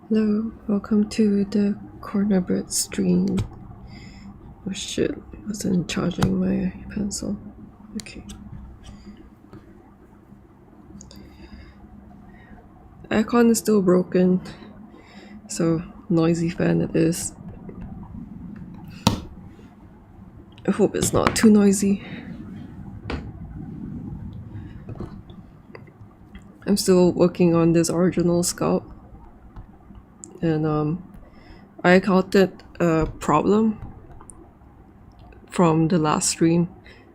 Hello, welcome to the corner bird stream. Oh shit, wasn't charging my pencil. Okay. Aircon is still broken, so noisy fan it is. I hope it's not too noisy. I'm still working on this original sculpt, and I encountered a problem from the last stream,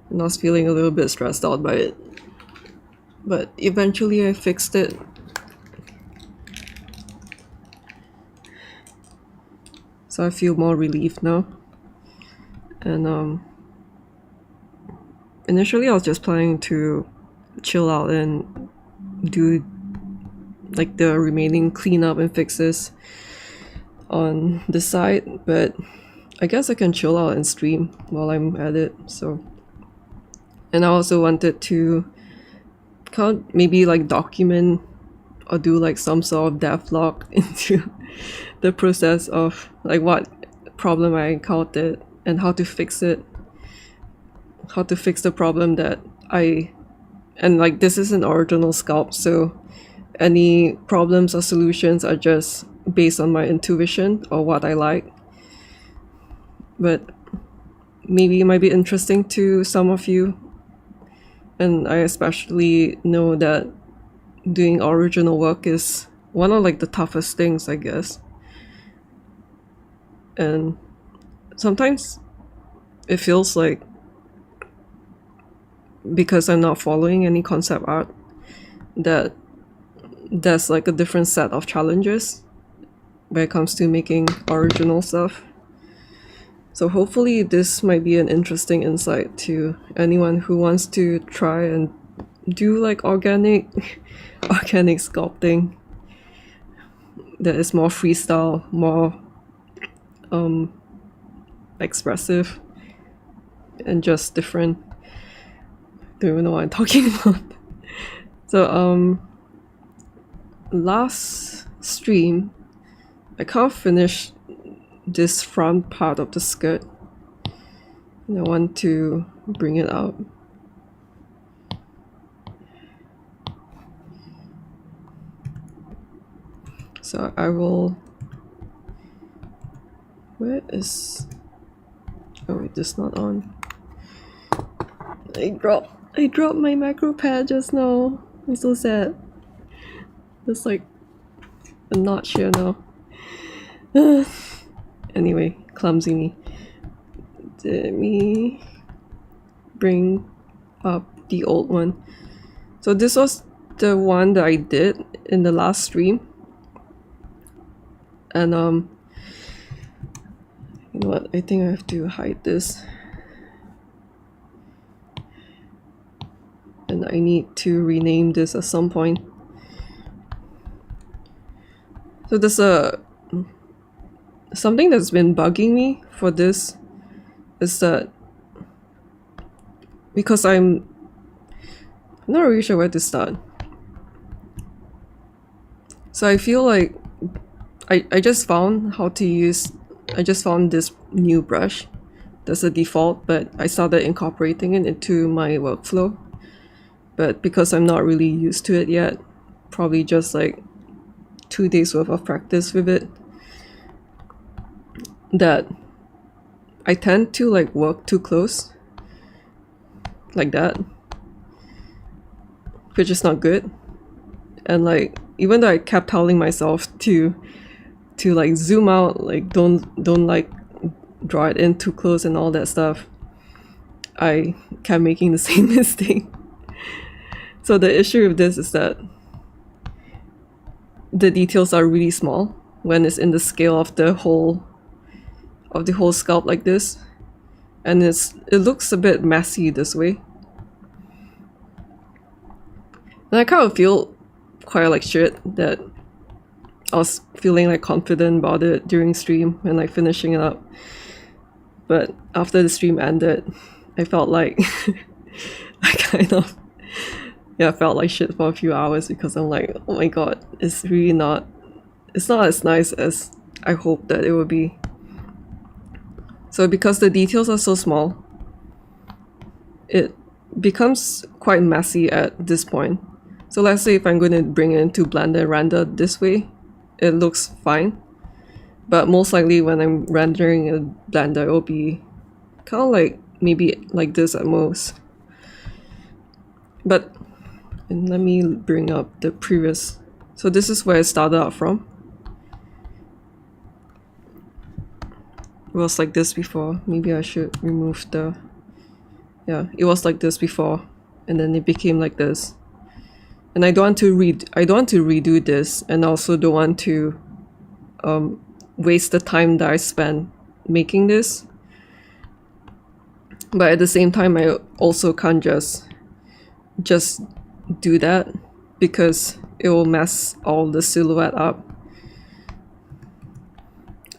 and I was feeling a little bit stressed out by it. But eventually I fixed it. So I feel more relieved now. And initially I was just planning to chill out and do like the remaining cleanup and fixes on the side, but I guess I can chill out and stream while I'm at it. So, and I also wanted to maybe like document or do like some sort of devlog into the process of like what problem I encountered and how to fix it, how to fix the problem that and like this is an original sculpt, so any problems or solutions are just based on my intuition or what I like. But maybe it might be interesting to some of you, and I especially know that doing original work is one of like the toughest things, I guess. And sometimes it feels like because I'm not following any concept art that there's like a different set of challenges when it comes to making original stuff. So hopefully this might be an interesting insight to anyone who wants to try and do like organic sculpting that is more freestyle, more expressive, and just different. Don't even know what I'm talking about. So last stream I kind of finished this front part of the skirt and I want to bring it out. So I will, where is, oh wait, this is not on. I dropped my macropad just now. I'm so sad. There's like a notch here now. Anyway, clumsy me. Let me bring up the old one. So this was the one that I did in the last stream. And you know what? I think I have to hide this. And I need to rename this at some point. So there's something that's been bugging me for this is that because I'm not really sure where to start. So I feel like I just found this new brush. That's a default, but I started incorporating it into my workflow. But because I'm not really used to it yet, probably just like 2 days worth of practice with it, that I tend to like work too close like that, which is not good. And like even though I kept telling myself to like zoom out, like don't like draw it in too close and all that stuff, I kept making the same mistake. So the issue with this is that the details are really small when it's in the scale of the whole sculpt like this, and it looks a bit messy this way. And I kind of feel quite like shit that I was feeling like confident about it during stream and like finishing it up, but after the stream ended I felt like I yeah, I felt like shit for a few hours because I'm like, oh my god, it's really not, it's not as nice as I hoped that it would be. So because the details are so small, it becomes quite messy at this point. So let's say if I'm going to bring it into Blender and render this way, it looks fine. But most likely when I'm rendering in Blender, it will be kind of like maybe like this at most. But and let me bring up the previous. So this is where I started out from. It was like this before. Maybe I should remove the, yeah, it was like this before, and then it became like this. And I don't want to redo this, and also don't want to waste the time that I spent making this. But at the same time, I also can't just do that because it will mess all the silhouette up.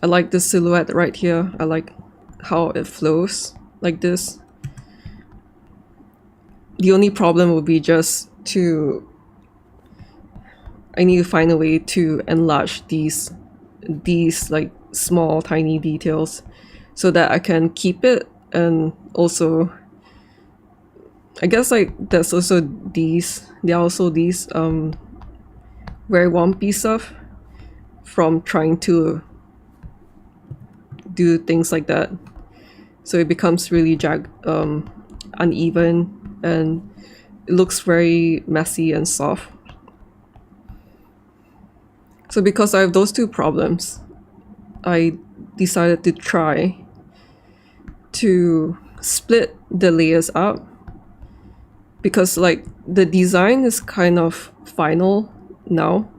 I like the silhouette right here. I like how it flows like this. The only problem would be just I need to find a way to enlarge these like small tiny details so that I can keep it. And also I guess like there's also these, there are also these very wumpy stuff from trying to do things like that, so it becomes really uneven and it looks very messy and soft. So because I have those two problems, I decided to try to split the layers up, because like the design is kind of final now.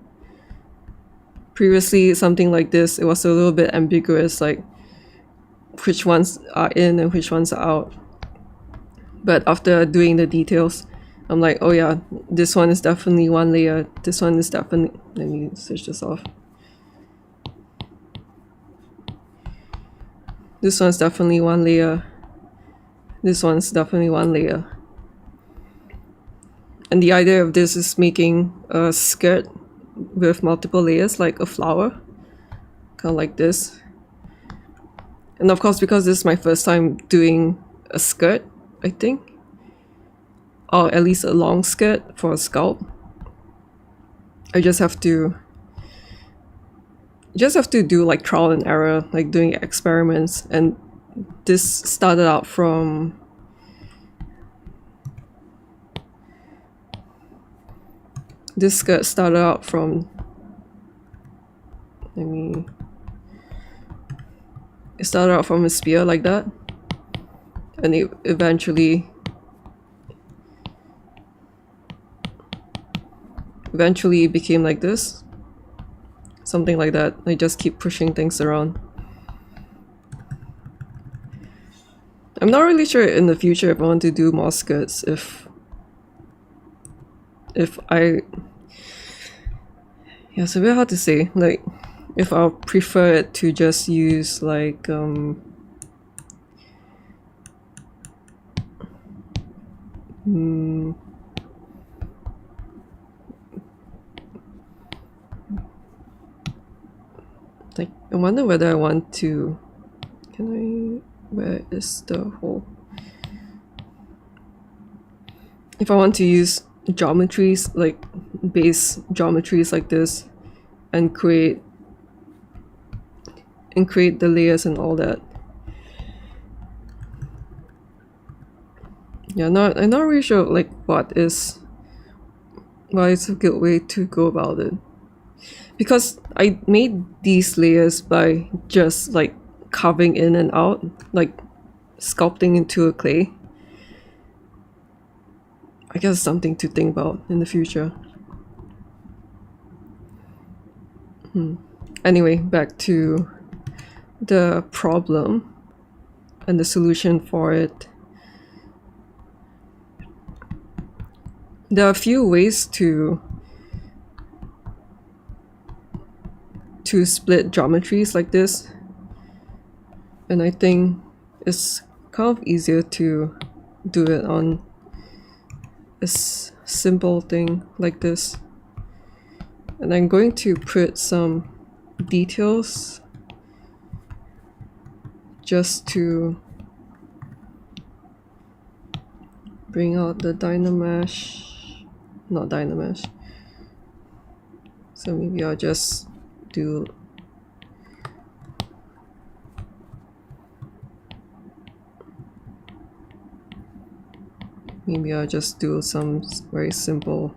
Previously something like this, it was a little bit ambiguous, like which ones are in and which ones are out. But after doing the details, I'm like, oh yeah, this one is definitely one layer, this one is definitely, let me switch this off. This one's definitely one layer, this one's definitely one layer. And the idea of this is making a skirt with multiple layers, like a flower, kind of like this. And of course, because this is my first time doing a skirt, I think, or at least a long skirt for a sculpt, I just have to do like trial and error, like doing experiments. And this started out from this skirt started out from it started out from a spear like that, and it eventually it became like this, something like that. I just keep pushing things around. I'm not really sure in the future if I want to do more skirts, if I, yeah, it's a bit hard to say, like if I'll prefer it to just use like like I wonder whether I want to, where is the hole? If I want to use geometries, like base geometries like this, and create the layers and all that. Yeah, I'm not really sure like what is a good way to go about it, because I made these layers by just like carving in and out, like sculpting into a clay. I guess something to think about in the future. Anyway, back to the problem and the solution for it. There are a few ways to split geometries like this, and I think it's kind of easier to do it on a simple thing like this. And I'm going to put some details just to bring out the Dynamesh, not Dynamesh. So maybe I'll just do some very simple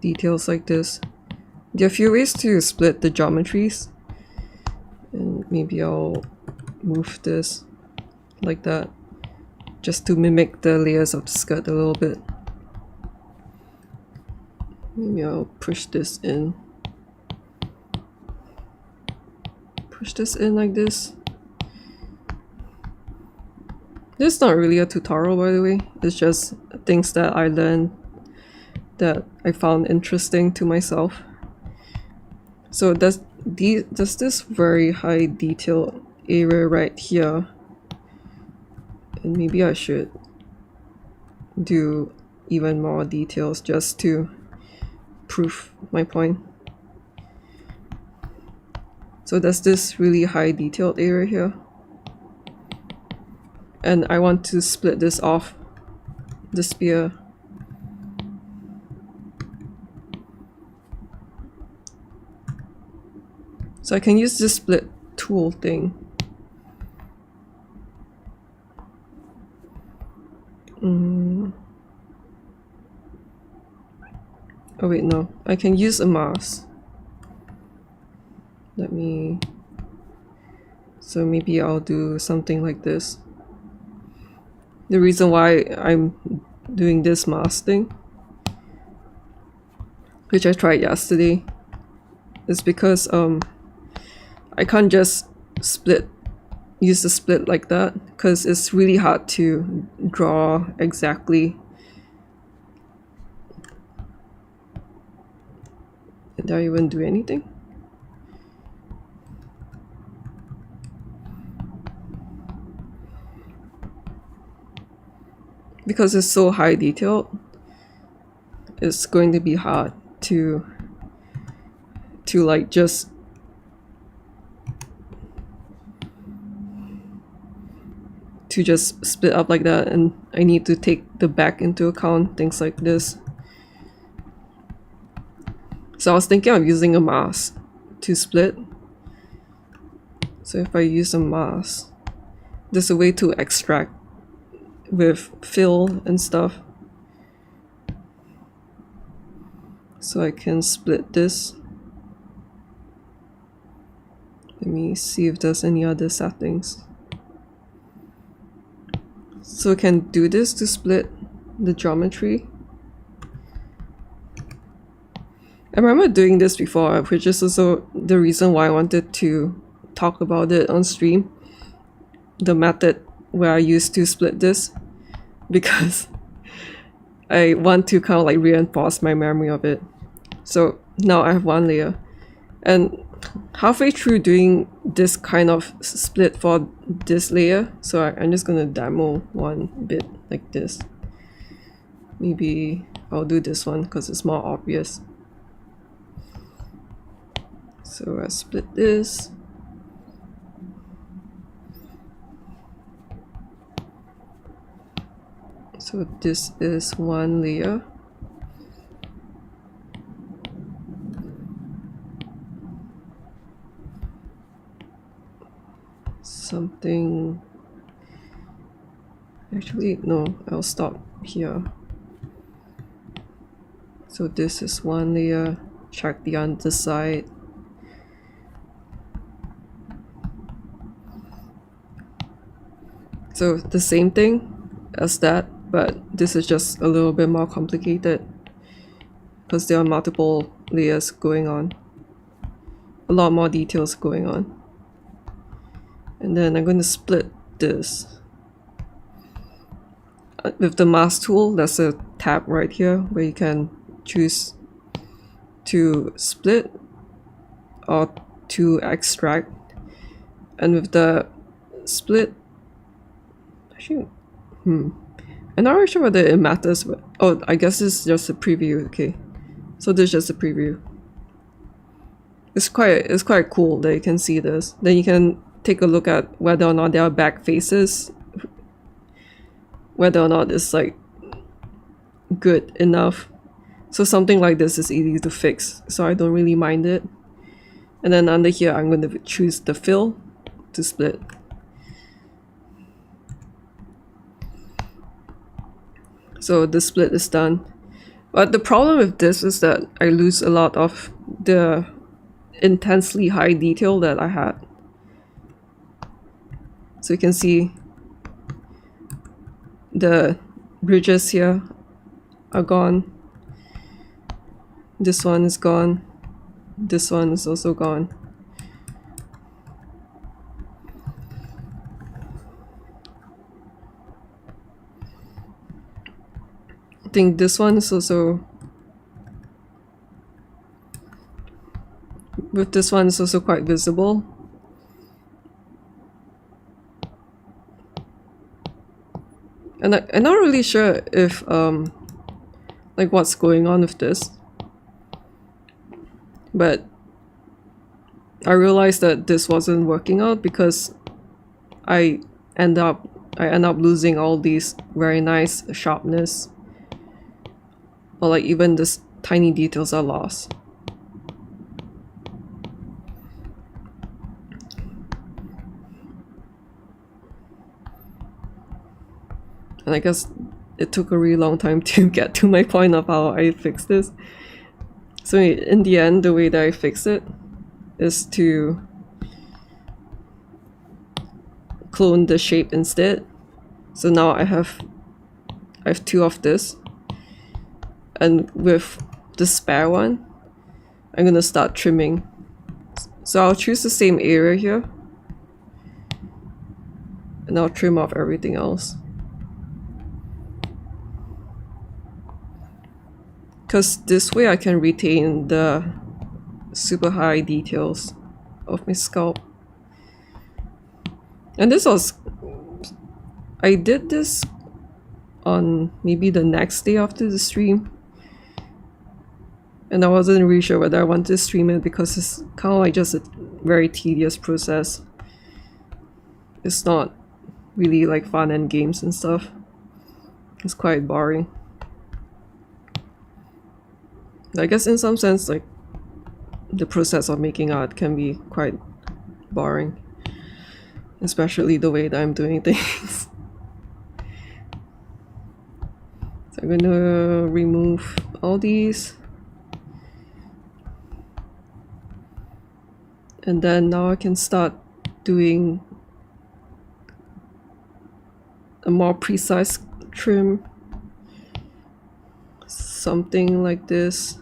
details like this. There are a few ways to split the geometries, and maybe I'll move this like that just to mimic the layers of the skirt a little bit. Maybe I'll push this in like this. This is not really a tutorial, by the way. It's just things that I learned that I found interesting to myself. So does this very high detail area right here, and maybe I should do even more details just to prove my point. So there's this really high detailed area here, and I want to split this off the spear. So I can use this split tool thing. Oh wait, no. I can use a mask. So maybe I'll do something like this. The reason why I'm doing this mask thing, which I tried yesterday, is because I can't just use the split like that, because it's really hard to draw exactly. Did I even do anything? Because it's so high detailed, it's going to be hard to like just split up like that, and I need to take the back into account, things like this. So I was thinking of using a mask to split. So if I use a mask, there's a way to extract with fill and stuff. So I can split this. Let me see if there's any other settings. So I can do this to split the geometry. I remember doing this before, which is also the reason why I wanted to talk about it on stream. The method where I used to split this, because I want to kind of like reinforce my memory of it. So now I have one layer, and halfway through doing this kind of split for this layer, so I'm just gonna demo one bit like this. Maybe I'll do this one because it's more obvious. So I split this. So this is one layer. Something, actually no, I'll stop here. So this is one layer, check the underside. So the same thing as that, but this is just a little bit more complicated because there are multiple layers going on, a lot more details going on. And then I'm going to split this. With the mask tool, there's a tab right here where you can choose to split or to extract. And with the split, actually, I'm not really sure whether it matters, but oh, I guess it's just a preview. Okay, so this is just a preview. It's quite cool that you can see this. Then you can take a look at whether or not there are back faces, whether or not it's like good enough. So something like this is easy to fix, so I don't really mind it. And then under here, I'm going to choose the fill to split. So the split is done. But the problem with this is that I lose a lot of the intensely high detail that I had. So you can see the bridges here are gone. This one is gone. This one is also gone. I think this one is also, with this one is also quite visible. And I'm not really sure if like what's going on with this, but I realized that this wasn't working out because I end up losing all these very nice sharpness, or like even this tiny details are lost. And I guess it took a really long time to get to my point of how I fixed this. So in the end, the way that I fix it is to clone the shape instead. So now I have two of this, and with the spare one, I'm gonna start trimming. So I'll choose the same area here, and I'll trim off everything else. Because this way I can retain the super high details of my sculpt. And this was, I did this on maybe the next day after the stream, and I wasn't really sure whether I wanted to stream it because it's kind of like just a very tedious process. It's not really like fun and games and stuff. It's quite boring. I guess in some sense, like, the process of making art can be quite boring, especially the way that I'm doing things. So I'm gonna remove all these, and then now I can start doing a more precise trim, something like this.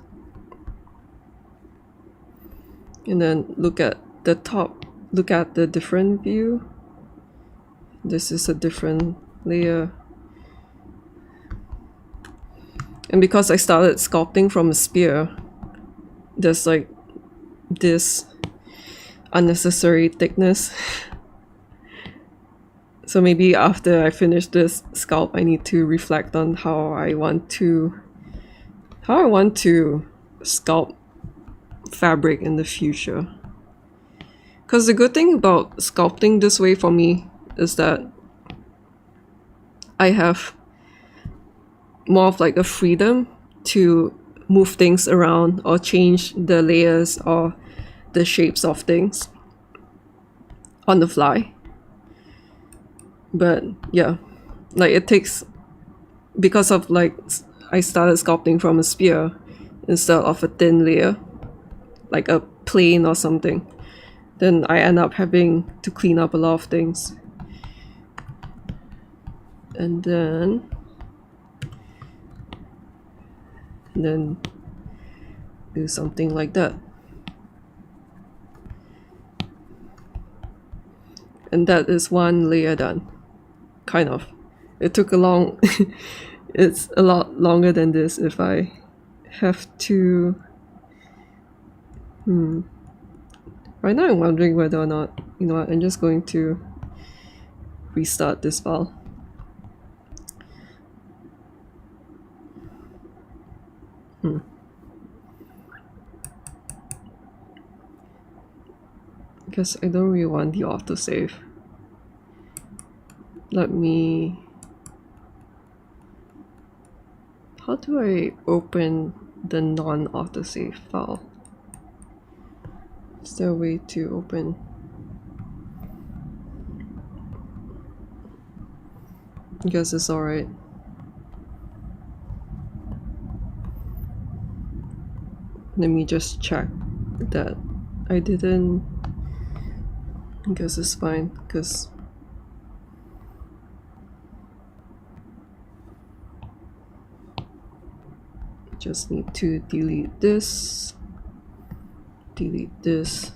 And then look at the top, look at the different view. This is a different layer. And because I started sculpting from a spear, there's like this unnecessary thickness. So maybe after I finish this sculpt, I need to reflect on how I want to sculpt fabric in the future. Because the good thing about sculpting this way for me is that I have more of like a freedom to move things around or change the layers or the shapes of things on the fly. But yeah, like it takes, because of like I started sculpting from a spear instead of a thin layer, like a plane or something, then I end up having to clean up a lot of things. And then do something like that. And that is one layer done. Kind of. It took a long it's a lot longer than this if I have to right now I'm wondering whether or not, you know what, I'm just going to restart this file. Because I don't really want the autosave. Let me... How do I open the non-autosave file? Is there a way to open? I guess it's alright. Let me just check that I didn't. I guess it's fine, because just need to delete this, delete this.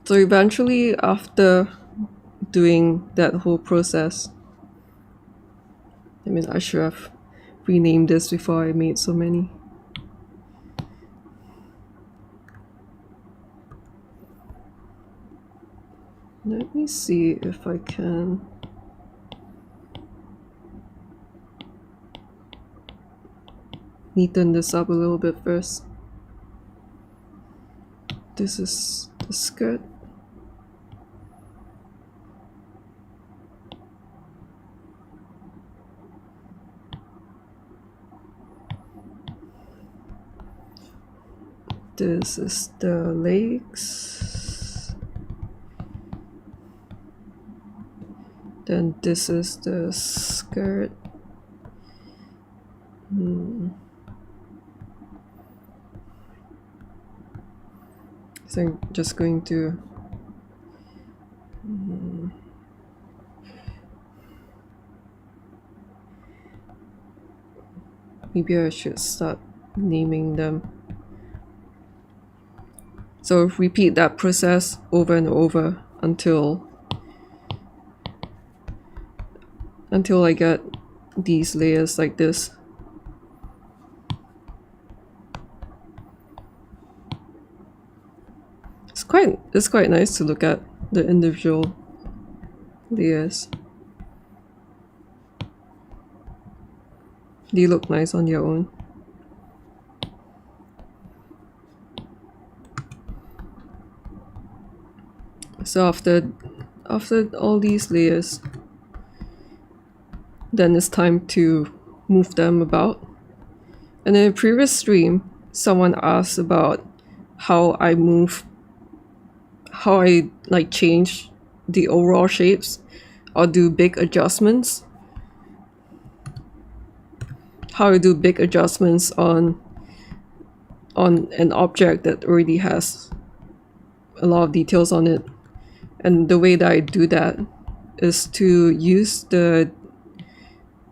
So eventually, after doing that whole process, I mean, I should have renamed this before I made so many. Let me see if I can neaten this up a little bit first. This is the skirt. This is the legs. Then this is the skirt. So I'm just going to maybe I should start naming them. So repeat that process over and over until I get these layers like this. It's quite nice to look at the individual layers. They look nice on their own. So after all these layers, then it's time to move them about. And in a previous stream, someone asked about how I like change the overall shapes or do big adjustments. How I do big adjustments on an object that already has a lot of details on it. And the way that I do that is to use the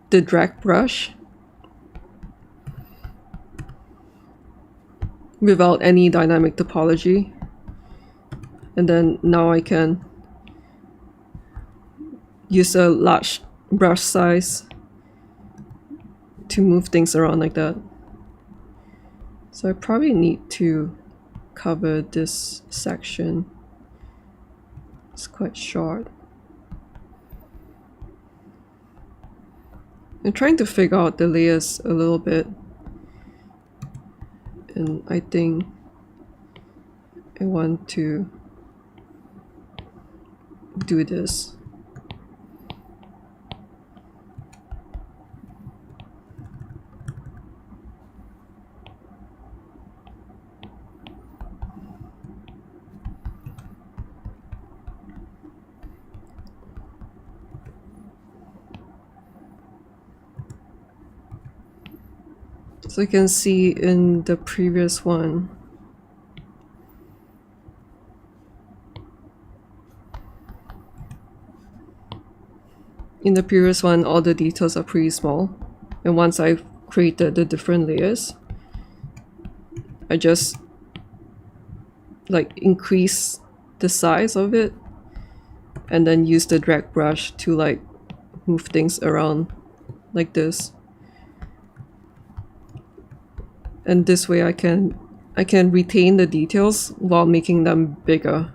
drag brush without any dynamic topology. And then now I can use a large brush size to move things around like that. So I probably need to cover this section. It's quite short. I'm trying to figure out the layers a little bit, and I think I want to do this. So you can see in the previous one, all the details are pretty small. And once I've created the different layers, I just like increase the size of it and then use the drag brush to like move things around like this. And this way I can retain the details while making them bigger.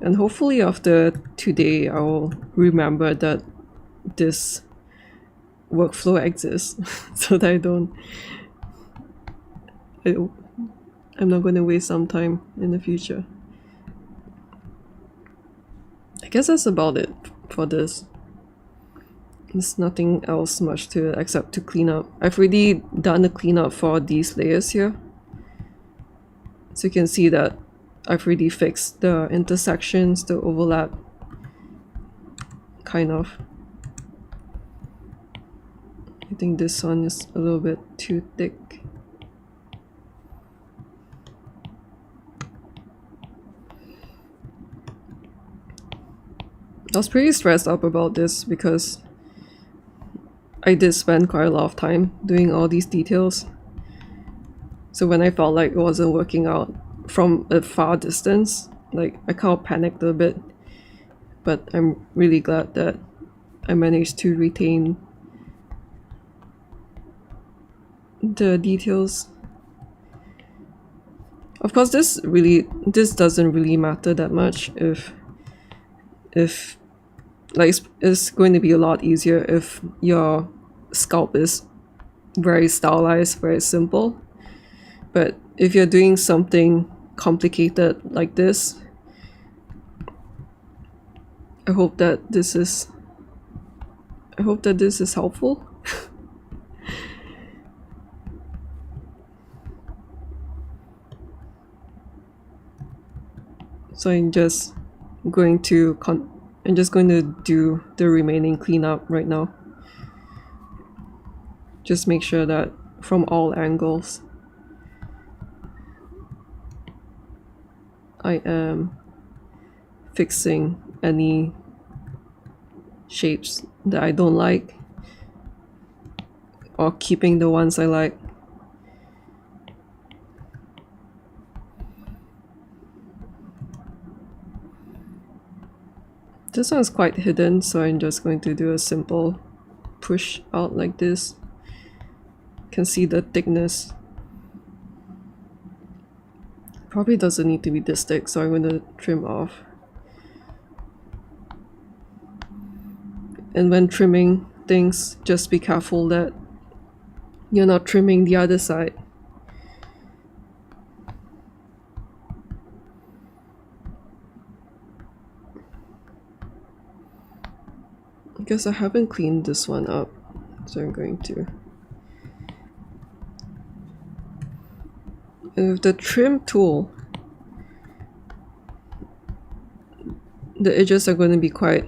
And hopefully after today I'll remember that this workflow exists so that I'm not going to waste some time in the future. I guess that's about it for this. There's nothing else much to except to clean up. I've already done the cleanup for these layers here. So you can see that I've already fixed the intersections, the overlap, kind of. I think this one is a little bit too thick. I was pretty stressed up about this because I did spend quite a lot of time doing all these details. So when I felt like it wasn't working out from a far distance, like I kind of panicked a bit. But I'm really glad that I managed to retain the details. Of course, this doesn't really matter that much if like it's going to be a lot easier if your sculpt is very stylized, very simple. But if you're doing something complicated like this, I hope that this is helpful. So I'm just going to do the remaining cleanup right now. Just make sure that from all angles I am fixing any shapes that I don't like or keeping the ones I like. This one's quite hidden, so I'm just going to do a simple push out like this. You can see the thickness. Probably doesn't need to be this thick, so I'm going to trim off. And when trimming things, just be careful that you're not trimming the other side. I guess I haven't cleaned this one up, so I'm going to. And with the trim tool, the edges are going to be quite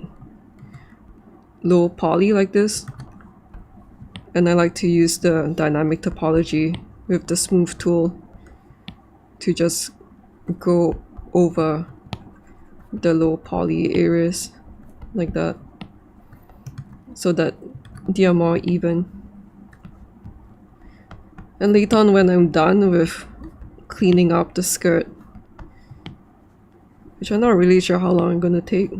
low poly like this. And I like to use the dynamic topology with the smooth tool to just go over the low poly areas like that, so that they are more even. And later on, when I'm done with cleaning up the skirt, which I'm not really sure how long I'm gonna take,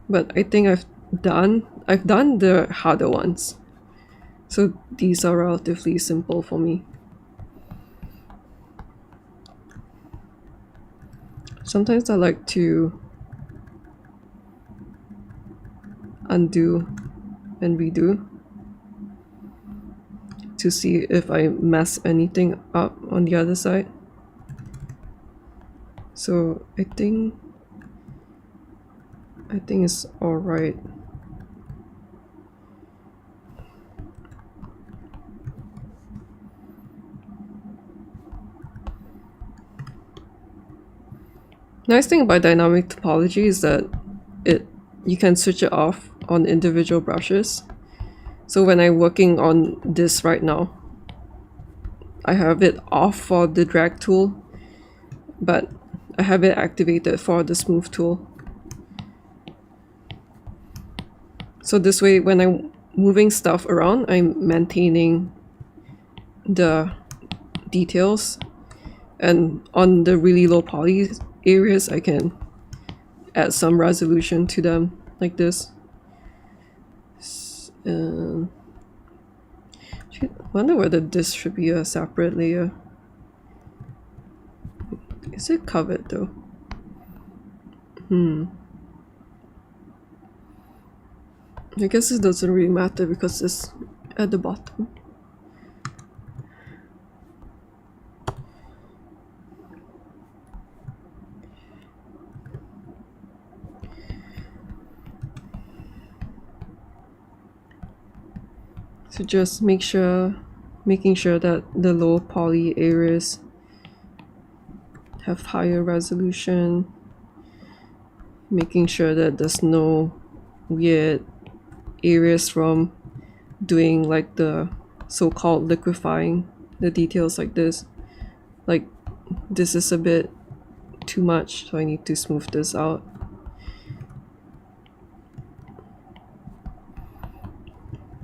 but I think I've done the harder ones, so these are relatively simple for me. Sometimes I like to undo and redo to see if I mess anything up on the other side. So I think it's alright. Nice thing about dynamic topology is that you can switch it off on individual brushes. So when I'm working on this right now, I have it off for the drag tool, but I have it activated for the smooth tool. So this way, when I'm moving stuff around, I'm maintaining the details, and on the really low poly areas, I can add some resolution to them like this. I wonder whether this should be a separate layer. Is it covered though? I guess it doesn't really matter because it's at the bottom. So just making sure that the low poly areas have higher resolution, making sure that there's no weird areas from doing like the so-called liquefying the details like this. Like this is a bit too much, so I need to smooth this out.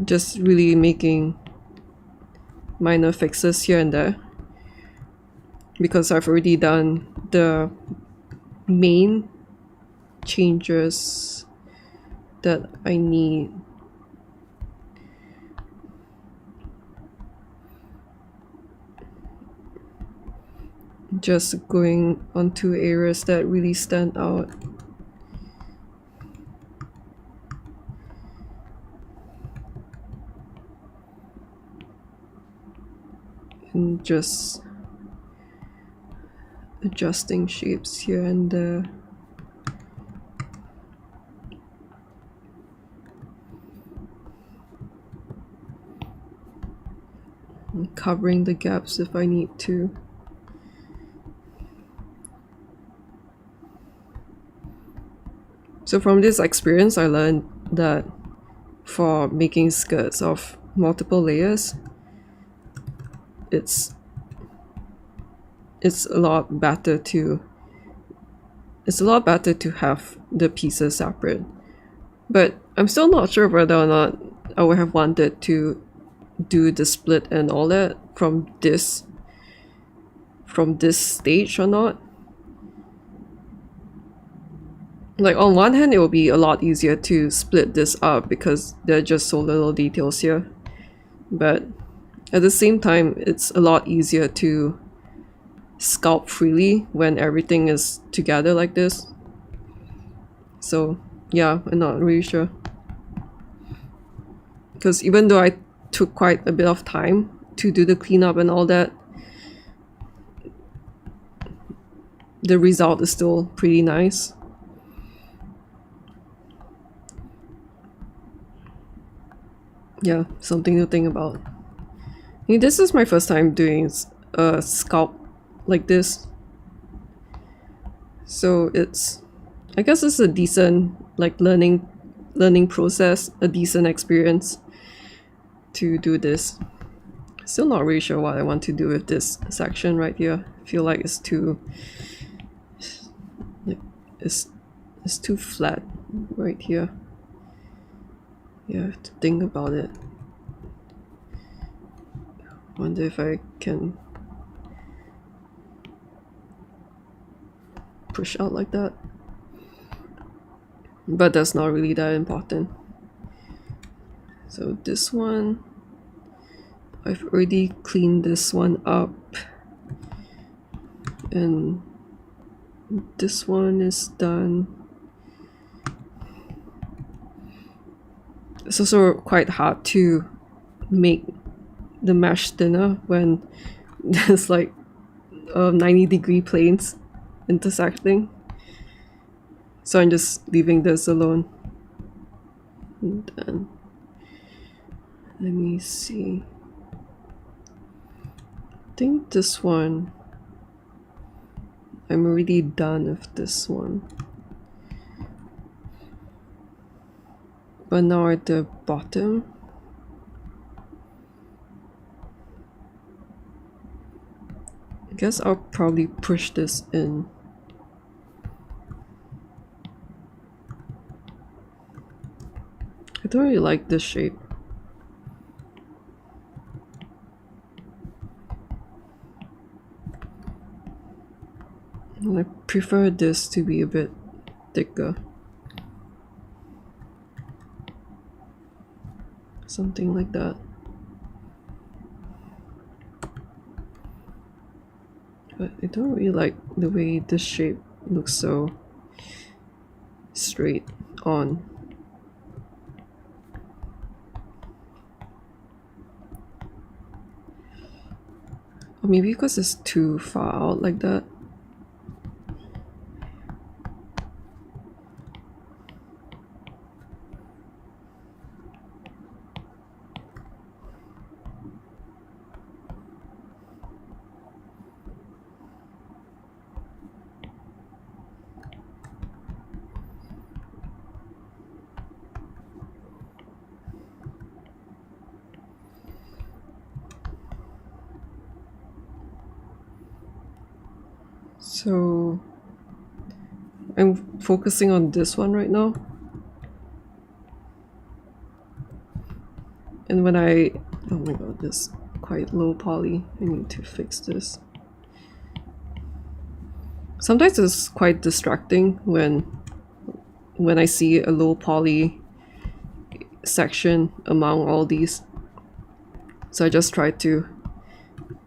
Just really making minor fixes here and there because I've already done the main changes that I need. Just going onto areas that really stand out. And just adjusting shapes here and there. And covering the gaps if I need to. So from this experience, I learned that for making skirts of multiple layers, it's a lot better to have the pieces separate. But I'm still not sure whether or not I would have wanted to do the split and all that from this stage or not. Like on one hand, it will be a lot easier to split this up because there are just so little details here. But at the same time, it's a lot easier to sculpt freely when everything is together like this. So yeah, I'm not really sure. Because even though I took quite a bit of time to do the cleanup and all that, the result is still pretty nice. Yeah, something to think about. I mean, this is my first time doing a sculpt like this. So I guess it's a decent like learning process, a decent experience to do this. Still not really sure what I want to do with this section right here. I feel like it's too it's too flat right here. Yeah, I have to think about it. Wonder if I can push out like that. But that's not really that important. So this one, I've already cleaned this one up. And this one is done. It's also quite hard to make the mesh thinner when there's like 90-degree planes intersecting. So I'm just leaving this alone. And then let me see. I think this one, I'm already done with this one. But now at the bottom, I guess I'll probably push this in. I don't really like this shape. I prefer this to be a bit thicker. Something like that. But I don't really like the way this shape looks so straight on. Or maybe because it's too far out like that. So I'm focusing on this one right now. And when oh my god, this quite low poly. I need to fix this. Sometimes it's quite distracting when I see a low poly section among all these. So I just try to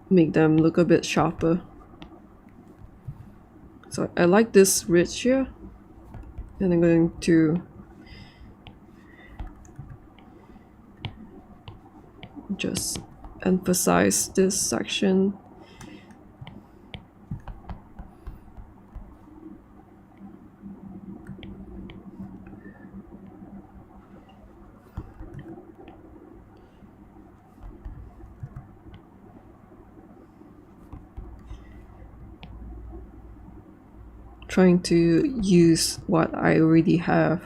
make them look a bit sharper. So I like this ridge here, and I'm going to just emphasize this section. Trying to use what I already have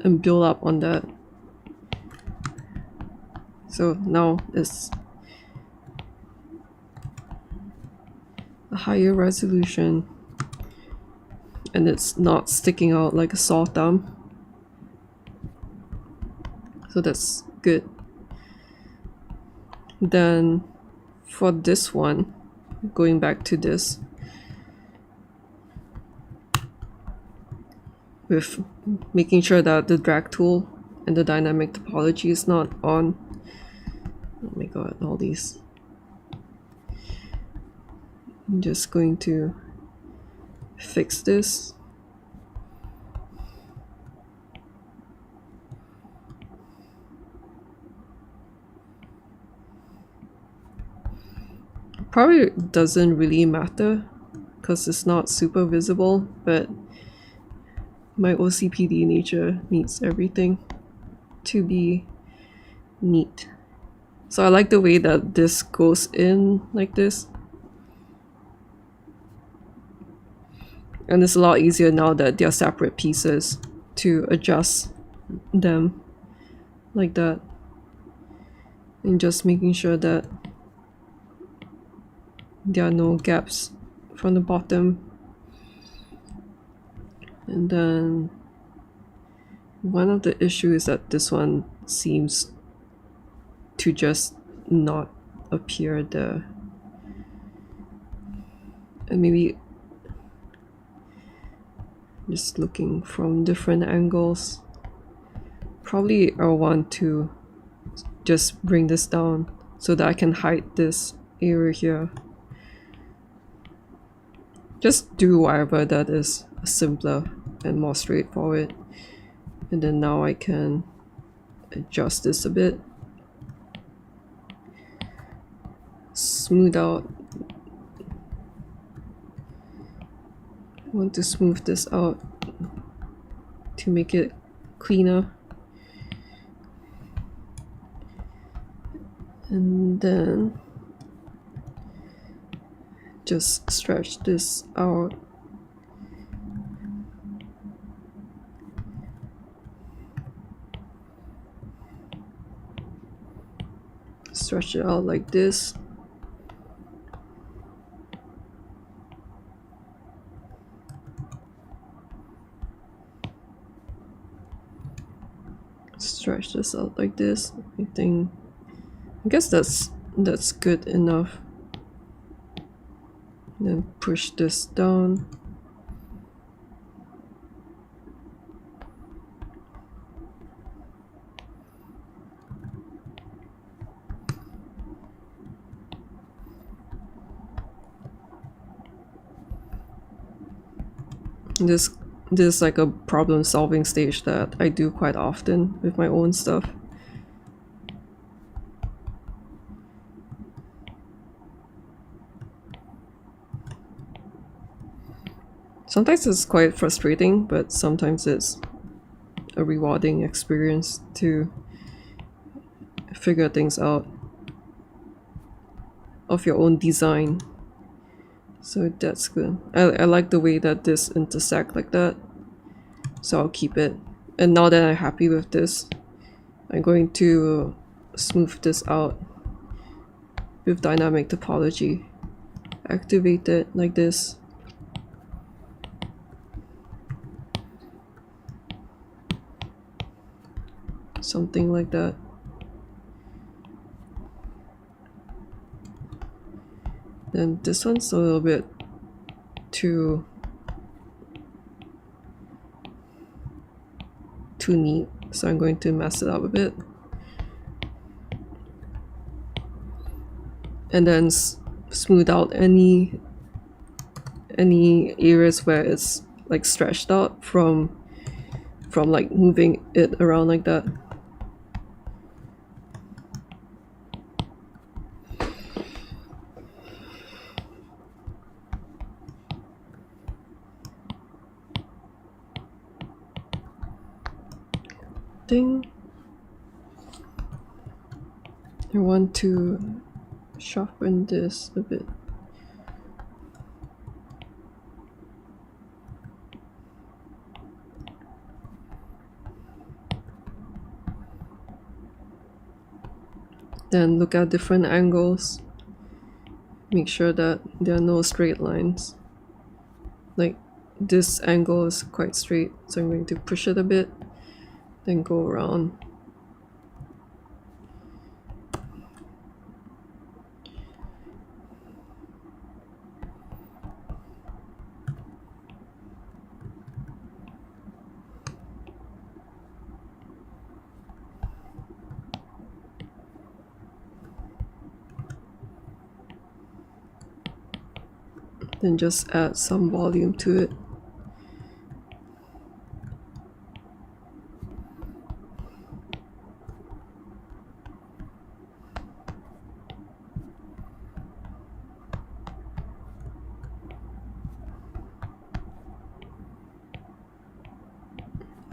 and build up on that. So now it's a higher resolution and it's not sticking out like a saw thumb. So that's good. Then for this one, going back to this, with making sure that the drag tool and the dynamic topology is not on. Oh my god, all these. I'm just going to fix this. Probably doesn't really matter because it's not super visible, but my OCPD nature needs everything to be neat. So I like the way that this goes in like this. And it's a lot easier now that they're separate pieces to adjust them like that. And just making sure that there are no gaps from the bottom. And then one of the issues is that this one seems to just not appear there. And maybe just looking from different angles. Probably I'll want to just bring this down so that I can hide this area here. Just do whatever that is simpler and more straightforward. And then now I can adjust this a bit. Smooth out. I want to smooth this out to make it cleaner. And then just stretch this out. Stretch it out like this. Stretch this out like this. I guess that's good enough. Then push this down. This is like a problem solving stage that I do quite often with my own stuff. Sometimes it's quite frustrating, but sometimes it's a rewarding experience to figure things out of your own design. So that's good. I like the way that this intersect like that, so I'll keep it. And now that I'm happy with this, I'm going to smooth this out with dynamic topology. Activate it like this. Something like that. Then this one's a little bit too neat, so I'm going to mess it up a bit. And then smooth out any areas where it's like stretched out from like moving it around like that. Ding. I want to sharpen this a bit. Then look at different angles. Make sure that there are no straight lines. Like this angle is quite straight, so I'm going to push it a bit, then go around. Then just add some volume to it.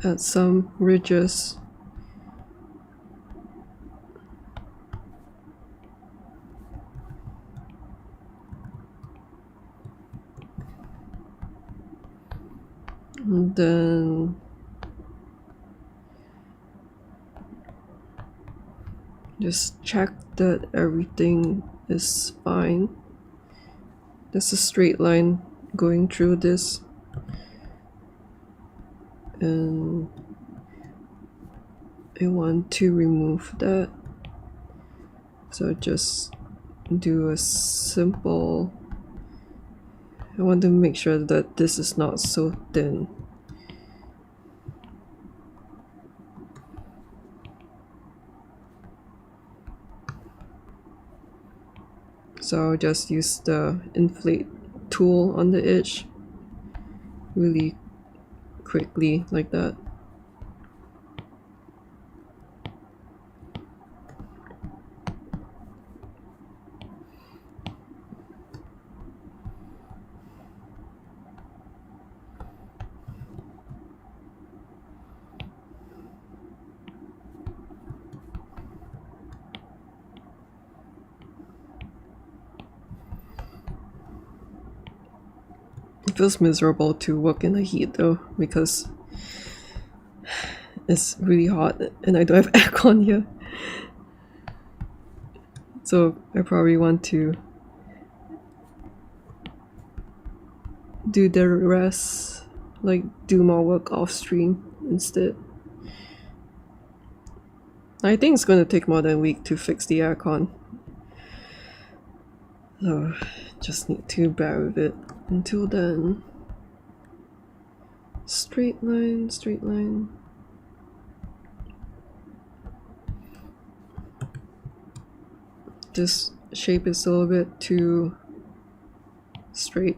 Add some ridges. And then just check that everything is fine. There's a straight line going through this, and I want to remove that, so just do a simple. I want to make sure that this is not so thin. So I'll just use the inflate tool on the edge really quickly like that. It feels miserable to work in the heat though, because it's really hot and I don't have aircon here. So I probably want to do the rest, like do more work off stream instead. I think it's going to take more than a week to fix the aircon. So just need to bear with it until then. Straight line, straight line. This shape is a little bit too straight,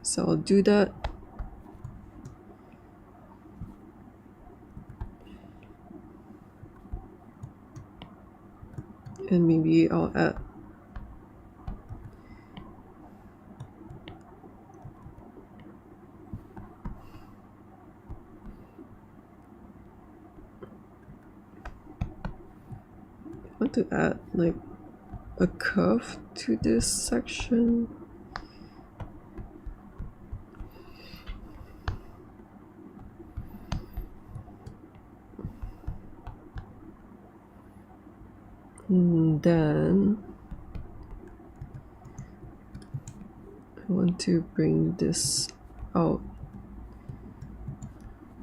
so I'll do that. And maybe I'll add I want to add like a curve to this section. And then I want to bring this out,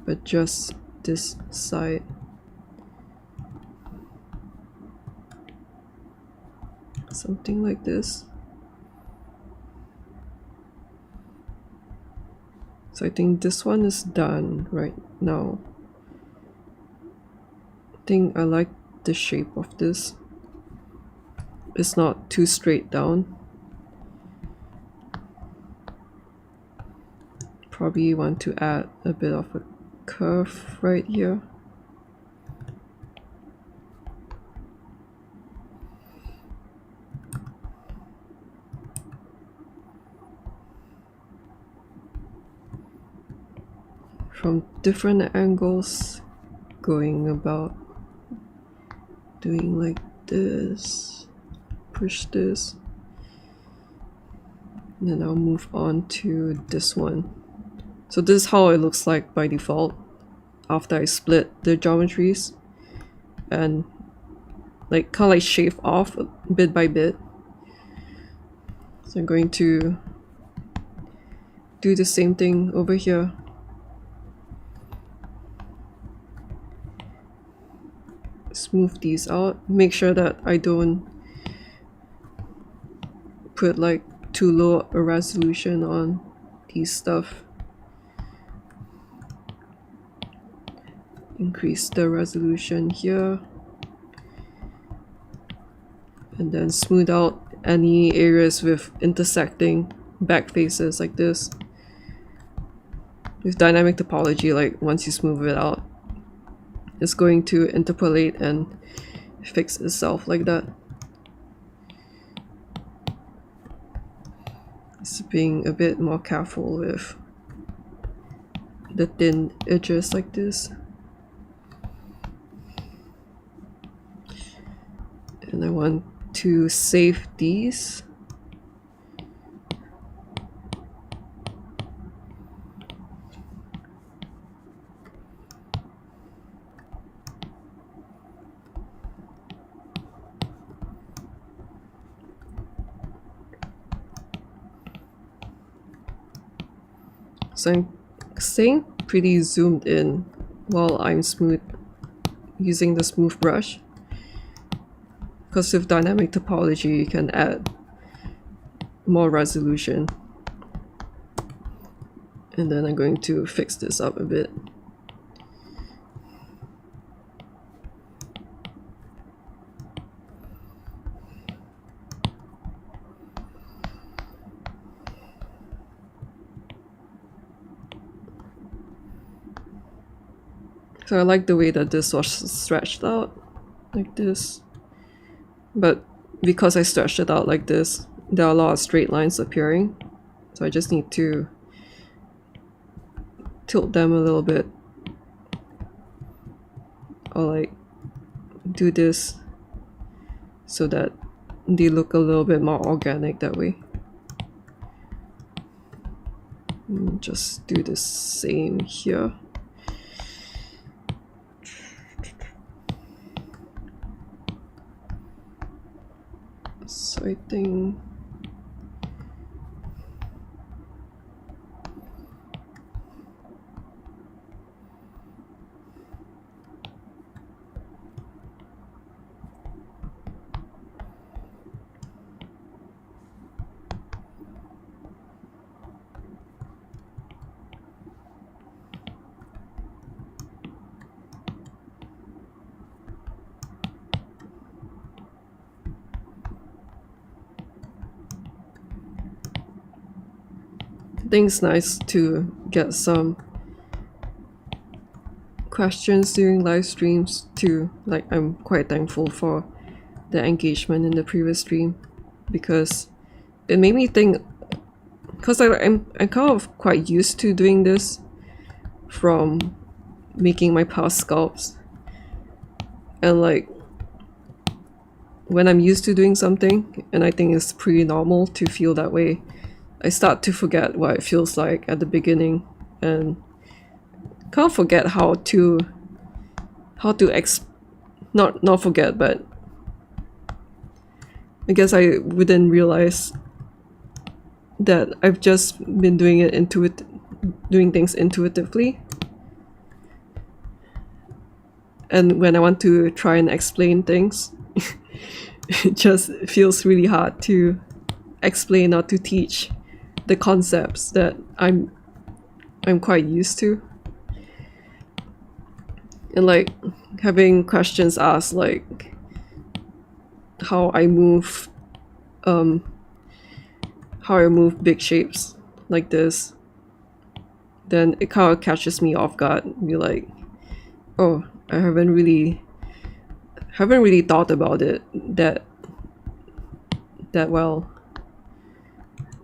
but just this side. Something like this. So I think this one is done right now. I think I like the shape of this. It's not too straight down. Probably want to add a bit of a curve right here. From different angles, going about doing like this, push this, and then I'll move on to this one. So this is how it looks like by default after I split the geometries and like kind of like shave off bit by bit. So I'm going to do the same thing over here. Smooth these out. Make sure that I don't put like too low a resolution on these stuff. Increase the resolution here. And then smooth out any areas with intersecting back faces like this. With dynamic topology, like once you smooth it out, it's going to interpolate and fix itself like that. Just being a bit more careful with the thin edges like this. And I want to save these. So I'm staying pretty zoomed in while I'm using the smooth brush. Because with dynamic topology, you can add more resolution. And then I'm going to fix this up a bit. So I like the way that this was stretched out like this. But because I stretched it out like this, there are a lot of straight lines appearing. So I just need to tilt them a little bit. Or like do this so that they look a little bit more organic that way. And just do the same here. So I think it's nice to get some questions during live streams too. Like I'm quite thankful for the engagement in the previous stream, because it made me think, because I'm kind of quite used to doing this from making my past sculpts, and like when I'm used to doing something and I think it's pretty normal to feel that way, I start to forget what it feels like at the beginning, and can't forget how to not forget, but I guess I wouldn't realize that I've just been doing things intuitively, and when I want to try and explain things, it just feels really hard to explain or to teach the concepts that I'm quite used to. And like having questions asked, like how I move big shapes like this, then it kind of catches me off guard. Be like, oh, I haven't really thought about it that well.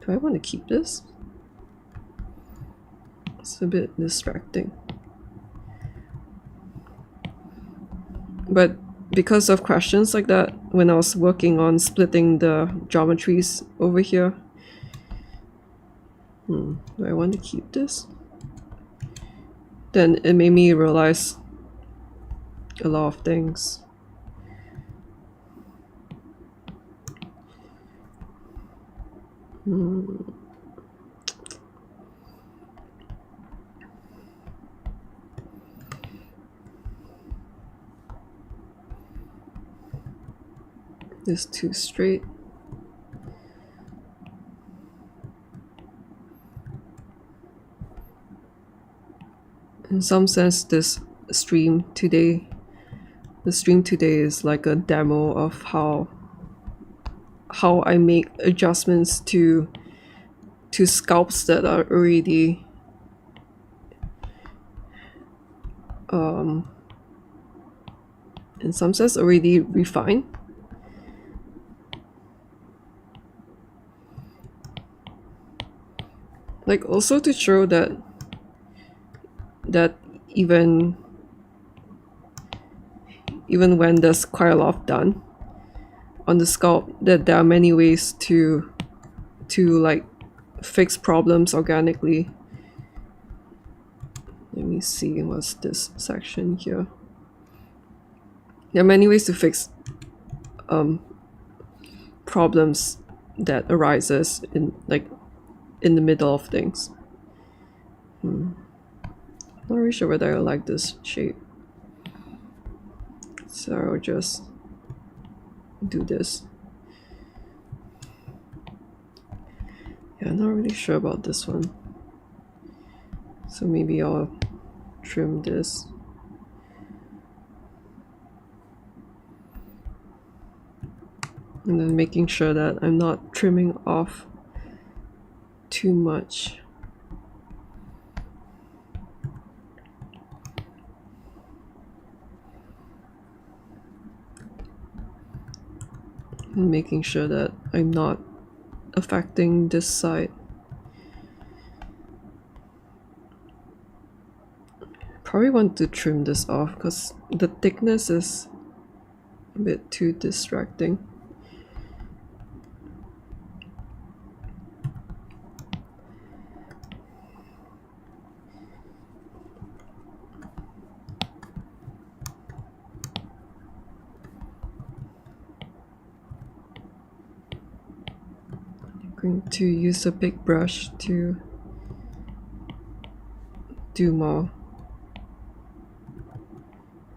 Do I want to keep this? It's a bit distracting. But because of questions like that, when I was working on splitting the geometries over here, do I want to keep this? Then it made me realize a lot of things. This too straight. In some sense, the stream today is like a demo of how I make adjustments to sculpts that are already in some sense already refined. Like also to show that even when there's quite a lot done on the sculpt, that there are many ways to like fix problems organically. Let me see, what's this section here? There are many ways to fix problems that arises in the middle of things. Not really sure whether I like this shape, so I'll just do this. Yeah, I'm not really sure about this one, so maybe I'll trim this. And then making sure that I'm not trimming off too much. And making sure that I'm not affecting this side. Probably want to trim this off because the thickness is a bit too distracting. Going to use a big brush to do more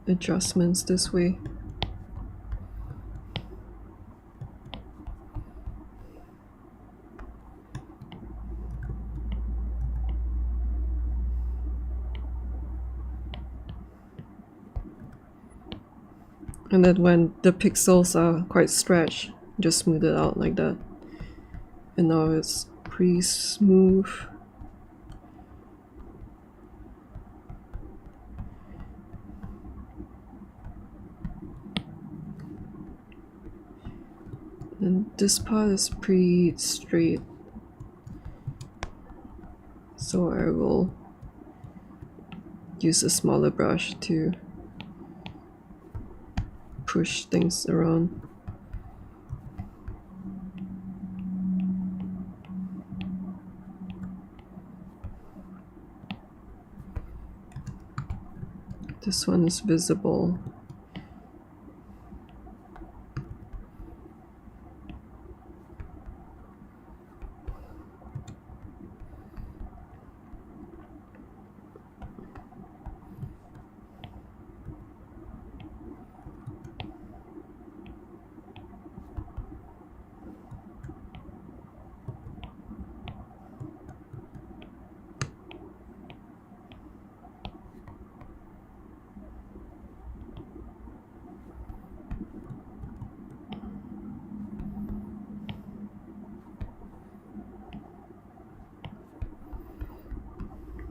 adjustments this way. And then when the pixels are quite stretched, just smooth it out like that. And now it's pretty smooth. And this part is pretty straight, so I will use a smaller brush to push things around. This one is visible.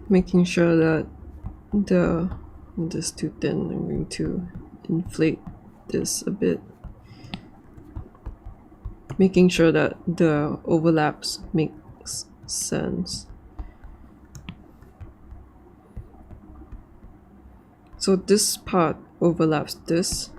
Making sure that this is too thin, I'm going to inflate this a bit. Making sure that the overlaps makes sense. So this part overlaps this.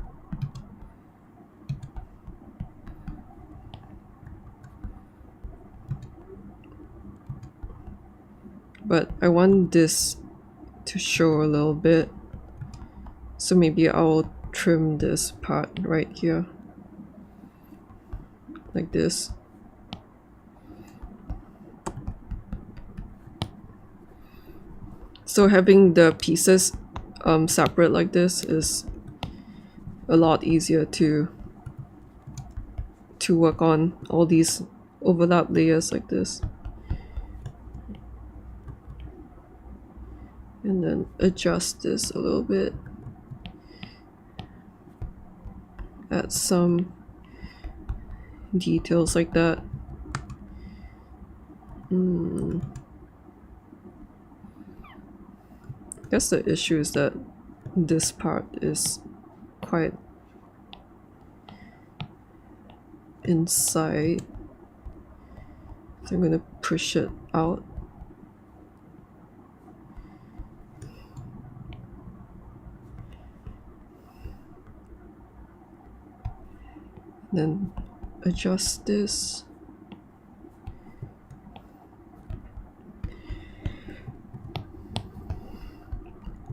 But I want this to show a little bit. So maybe I'll trim this part right here. Like this. So having the pieces separate like this is a lot easier to work on all these overlap layers like this. And then adjust this a little bit. Add some details like that. I guess the issue is that this part is quite inside. So I'm gonna push it out. Then adjust this.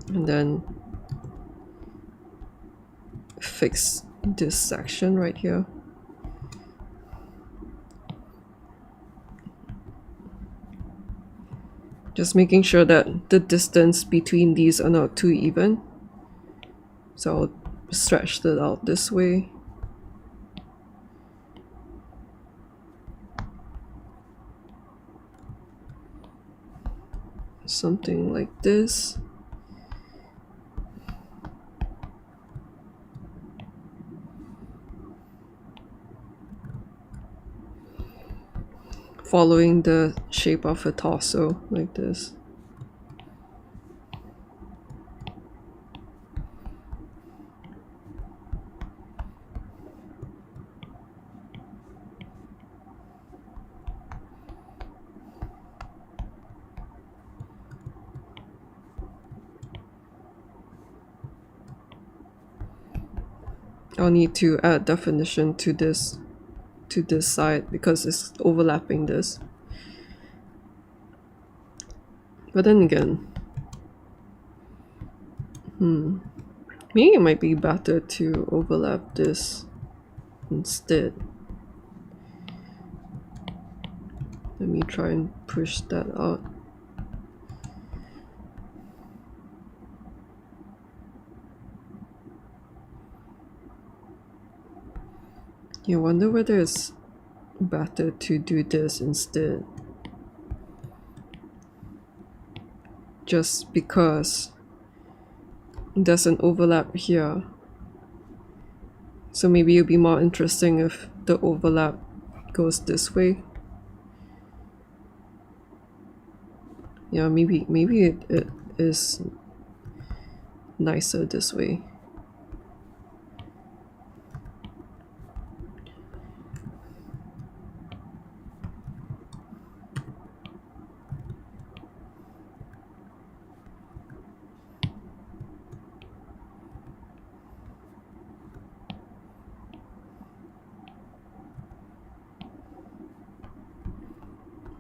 And then fix this section right here. Just making sure that the distance between these are not too even. So I'll stretch it out this way. Something like this. Following the shape of a torso like this. I'll need to add definition to this side because it's overlapping this. But then again, maybe it might be better to overlap this instead. Let me try and push that out. I wonder whether it's better to do this instead. Just because there's an overlap here. So maybe it'll be more interesting if the overlap goes this way. Yeah, maybe it is nicer this way.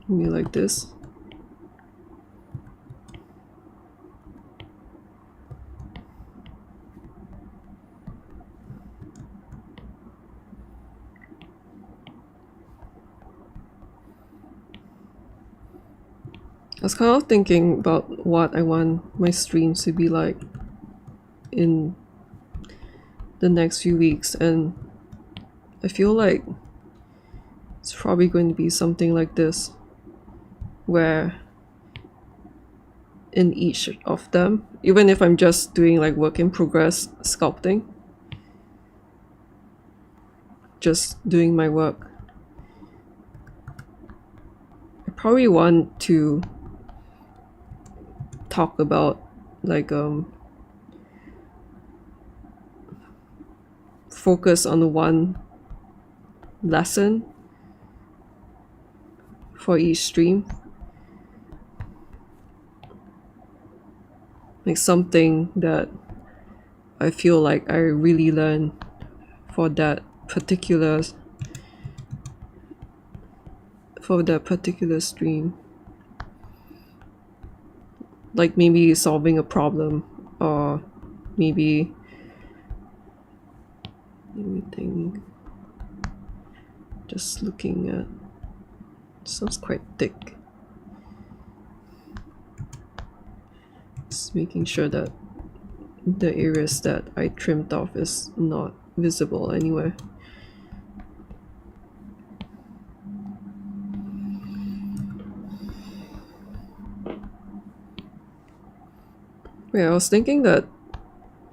maybe like this. I was kind of thinking about what I want my streams to be like in the next few weeks, and I feel like it's probably going to be something like this, where in each of them, even if I'm just doing like work in progress sculpting, just doing my work, I probably want to talk about like focus on one lesson for each stream, like something that I feel like I really learn for that particular stream. Like maybe solving a problem, or maybe, let me think, just looking at, sounds quite thick. Just making sure that the areas that I trimmed off is not visible anywhere. Yeah, I was thinking that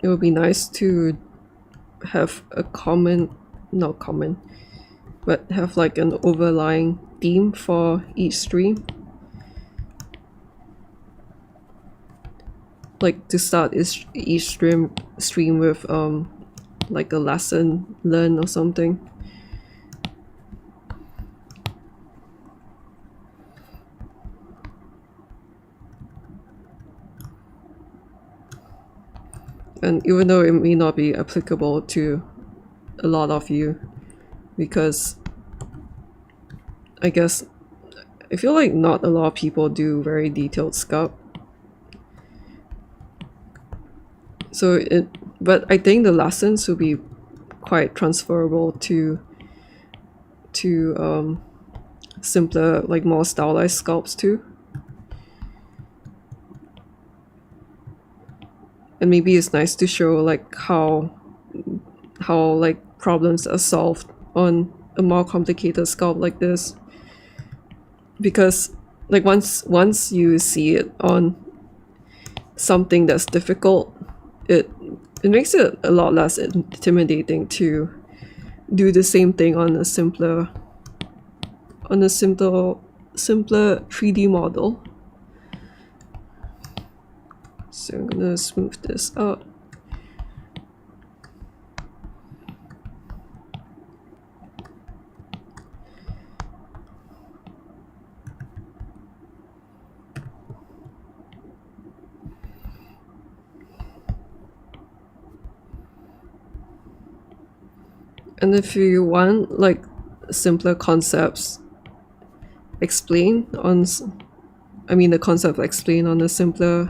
it would be nice to have a not common, but have like an overlying theme for each stream. Like to start each stream with like a lesson learned or something. And even though it may not be applicable to a lot of you, because I guess I feel like not a lot of people do very detailed sculpt. So but I think the lessons will be quite transferable to simpler, like more stylized sculpts too. And maybe it's nice to show like how like problems are solved on a more complicated sculpt like this, because like once you see it on something that's difficult, it makes it a lot less intimidating to do the same thing on a simpler 3D model. So I'm gonna smooth this out. And if you want like simpler concepts explained on, I mean the concept explained on a simple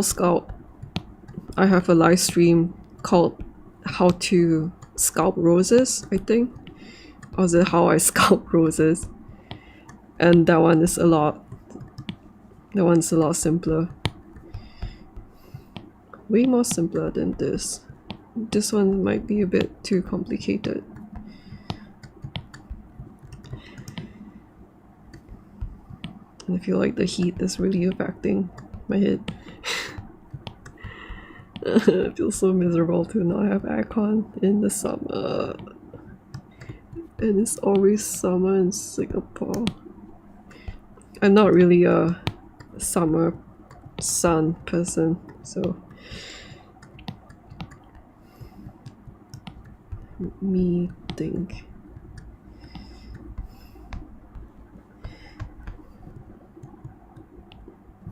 sculpt, I have a live stream called How to Sculpt Roses, I think. Or is it How I Sculpt Roses? And that one's a lot simpler. Way more simpler than this. This one might be a bit too complicated. And I feel like the heat is really affecting my head. It feels so miserable to not have aircon in the summer. And it's always summer in Singapore. I'm not really a summer sun person, so let me think.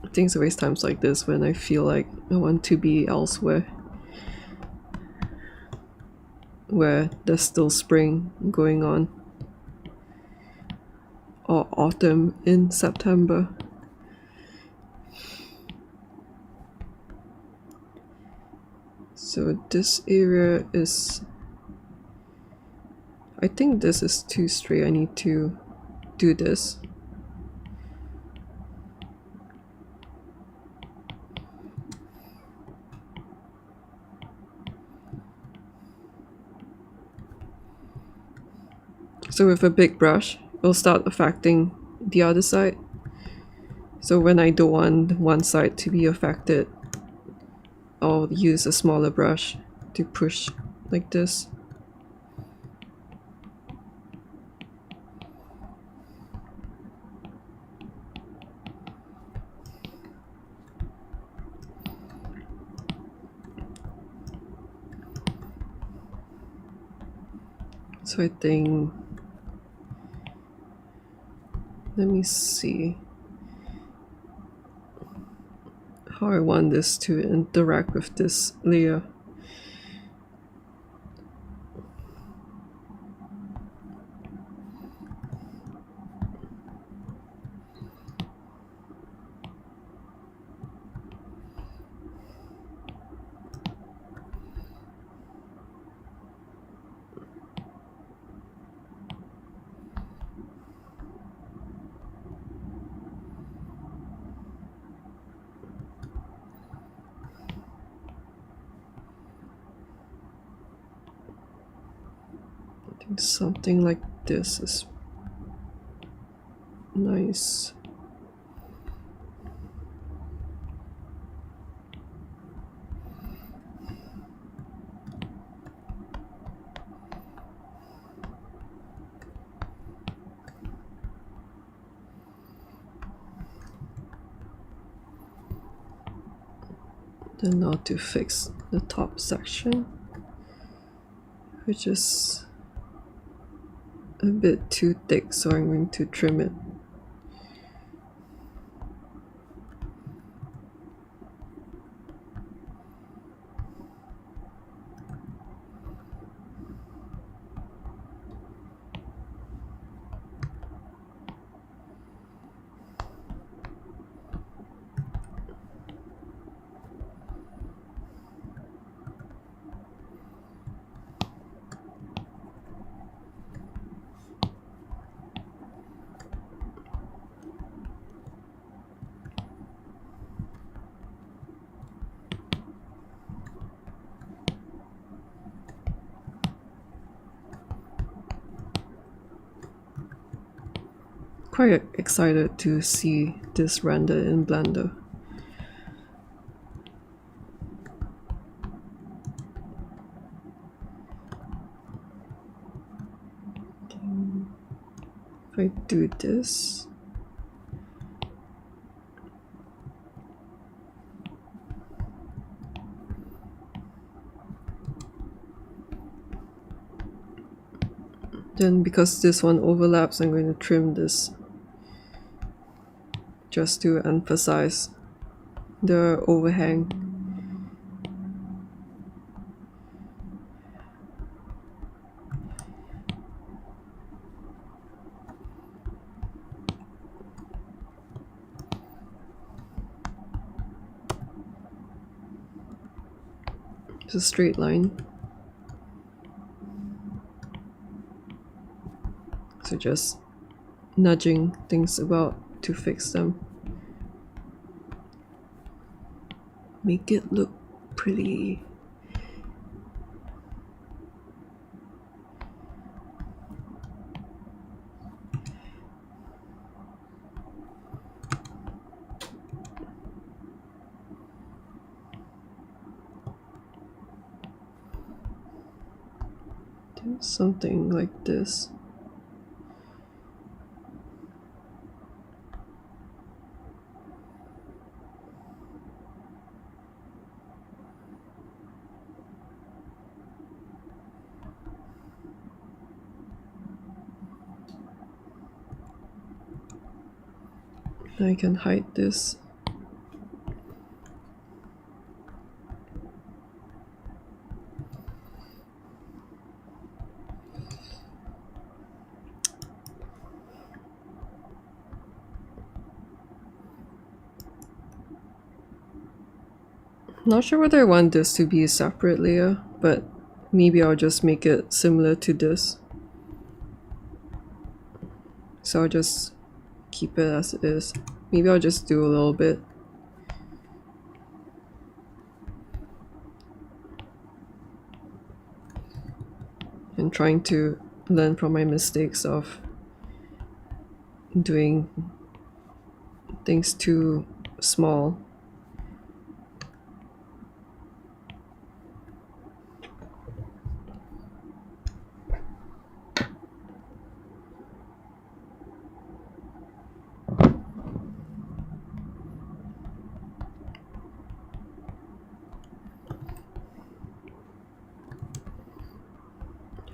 I think it's always times like this when I feel like I want to be elsewhere, where there's still spring going on, or autumn in September. So this area is, I think this is too straight. I need to do this. So with a big brush, it'll start affecting the other side. So when I don't want one side to be affected, I'll use a smaller brush to push like this. So I think, let me see how I want this to interact with this layer. I think something like this is nice. Then now to fix the top section, which is a bit too thick, so I'm going to trim it. Quite excited to see this render in Blender. If I do this, then because this one overlaps, I'm going to trim this just to emphasize the overhang. It's a straight line. So just nudging things about to fix them. Make it look pretty. Do something like this. I can hide this. Not sure whether I want this to be a separate layer, but maybe I'll just make it similar to this. So I'll just keep it as it is. Maybe I'll just do a little bit. And trying to learn from my mistakes of doing things too small.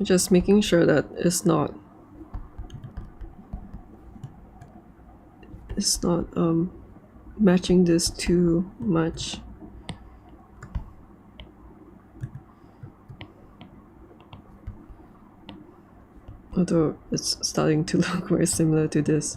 Just making sure that it's not matching this too much. Although it's starting to look very similar to this.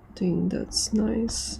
I think that's nice.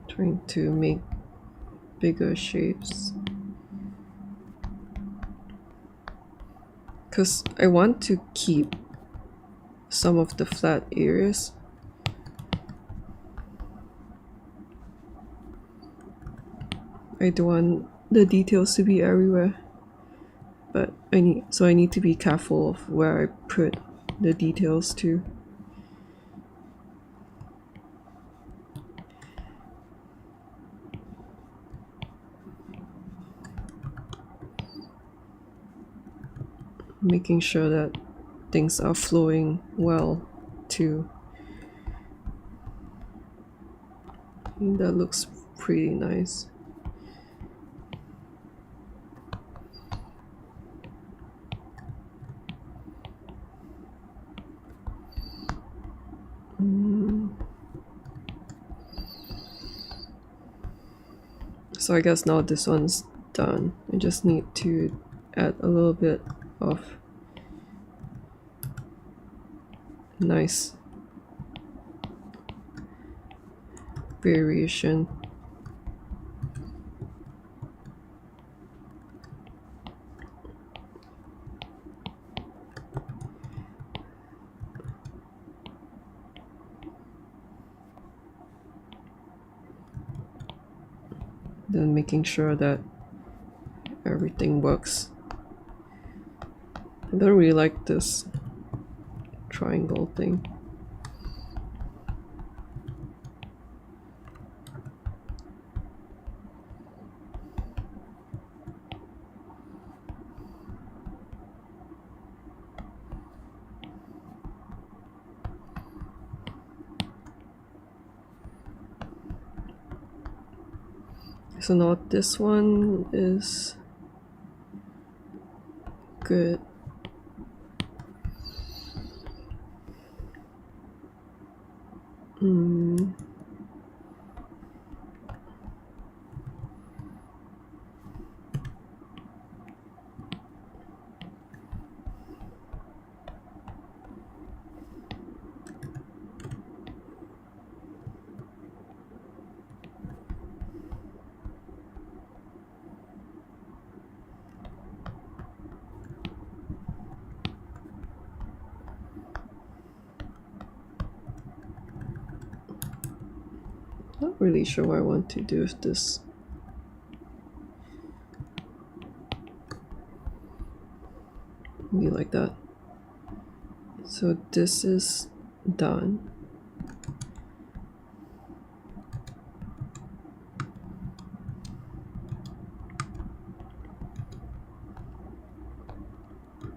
Trying to make bigger shapes. Because I want to keep some of the flat areas. I don't want the details to be everywhere. But I need to be careful of where I put the details to. Making sure that things are flowing well too. I think that looks pretty nice. So I guess now this one's done. I just need to add a little bit of nice variation. Then making sure that everything works. I don't really like this triangle thing. So now this one is good. Not really sure what I want to do with this. Maybe like that. So this is done.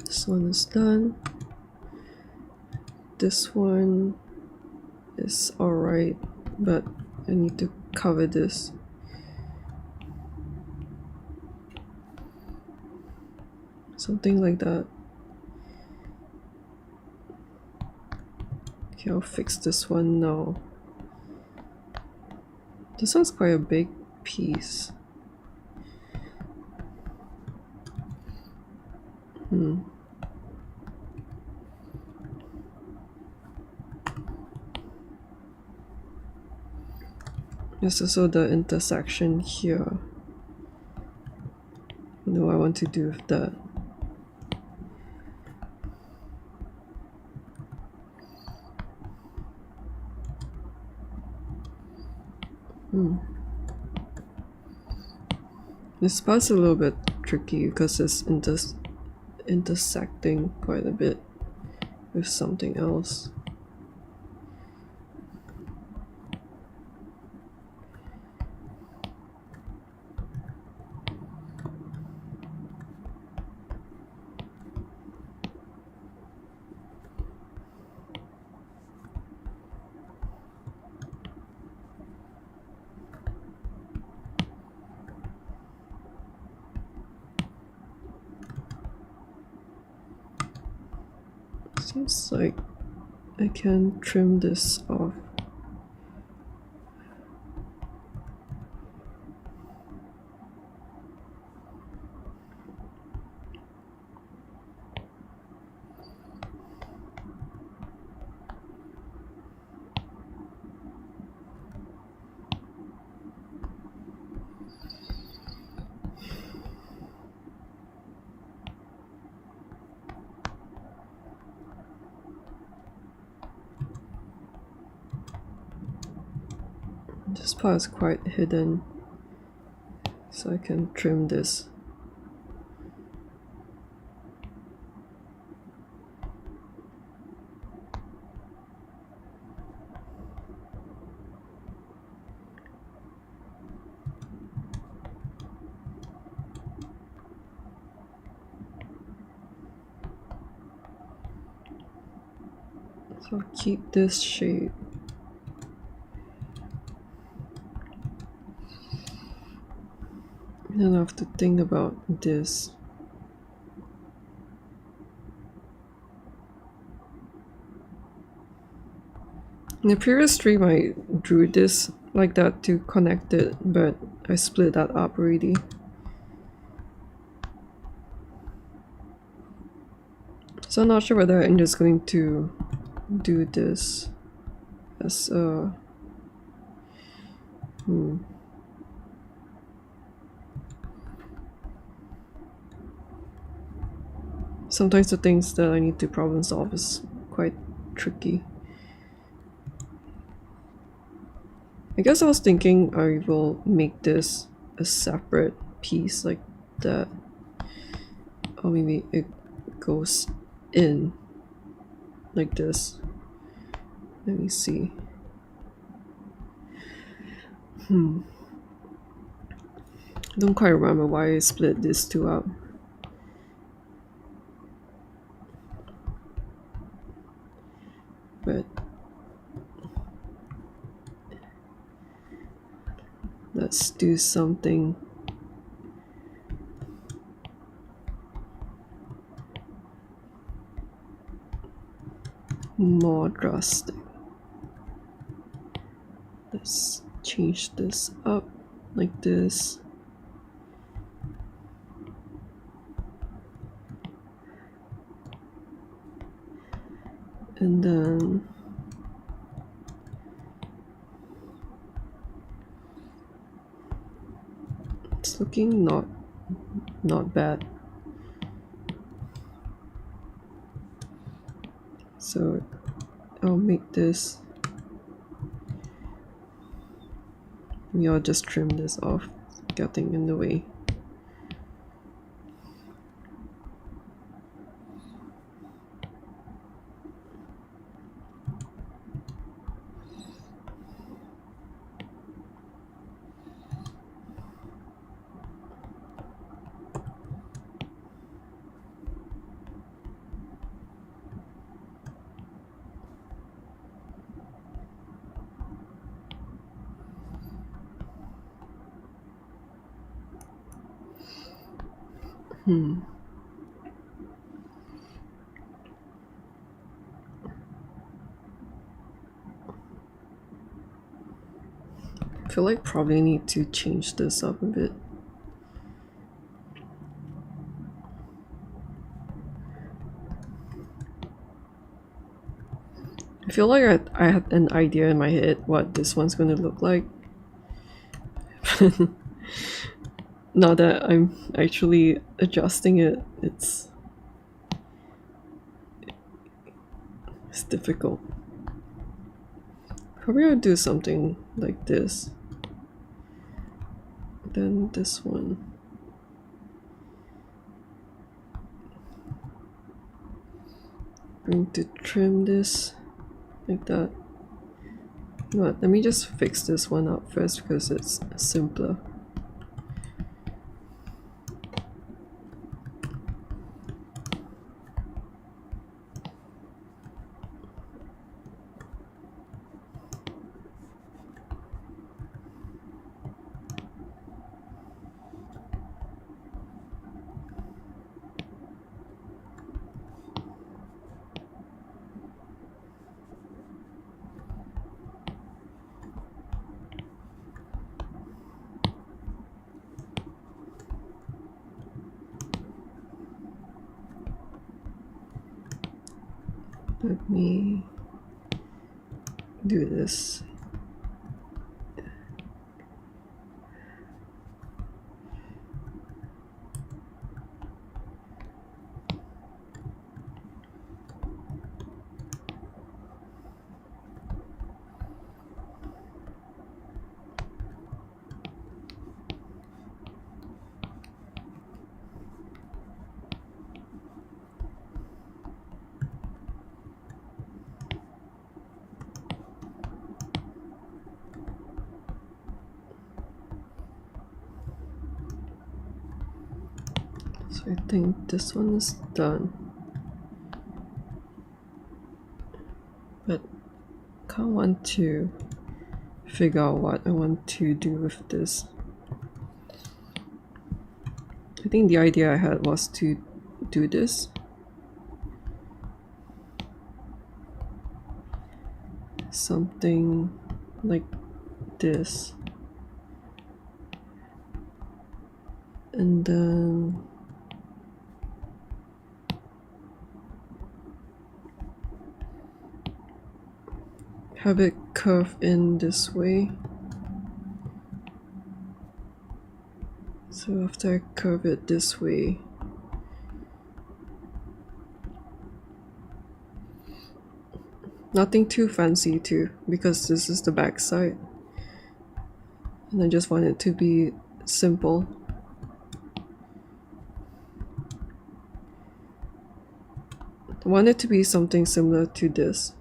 This one is done. This one is alright, but I need to cover this. Something like that. Okay, I'll fix this one now. This one's quite a big piece. There's also the intersection here. I know what I want to do with that. This part's a little bit tricky because it's intersecting quite a bit with something else. Seems like I can trim this off. This part is quite hidden, so I can trim this. So I'll keep this shape. Then I have to think about this. In the previous stream I drew this like that to connect it, but I split that up already. So I'm not sure whether I'm just going to do this as a Sometimes the things that I need to problem solve is quite tricky. I guess I was thinking I will make this a separate piece like that. Or maybe it goes in like this. Let me see. I don't quite remember why I split these two up. But let's do something more drastic. Let's change this up like this. And then it's looking not bad. So I'll make this Maybe I'll just trim this off, getting in the way. I feel like probably need to change this up a bit. I feel like I had an idea in my head what this one's gonna look like. Now that I'm actually adjusting it, it's difficult. Probably I'll do something like this. Then this one. I'm going to trim this like that. You know what, let me just fix this one up first because it's simpler. Let me do this. So I think this one is done. But I kind of want to figure out what I want to do with this. I think the idea I had was to do this. Something like this. And then have it curve in this way. So after I curve it this way, nothing too fancy too, because this is the back side. And I just want it to be simple. I want it to be something similar to this.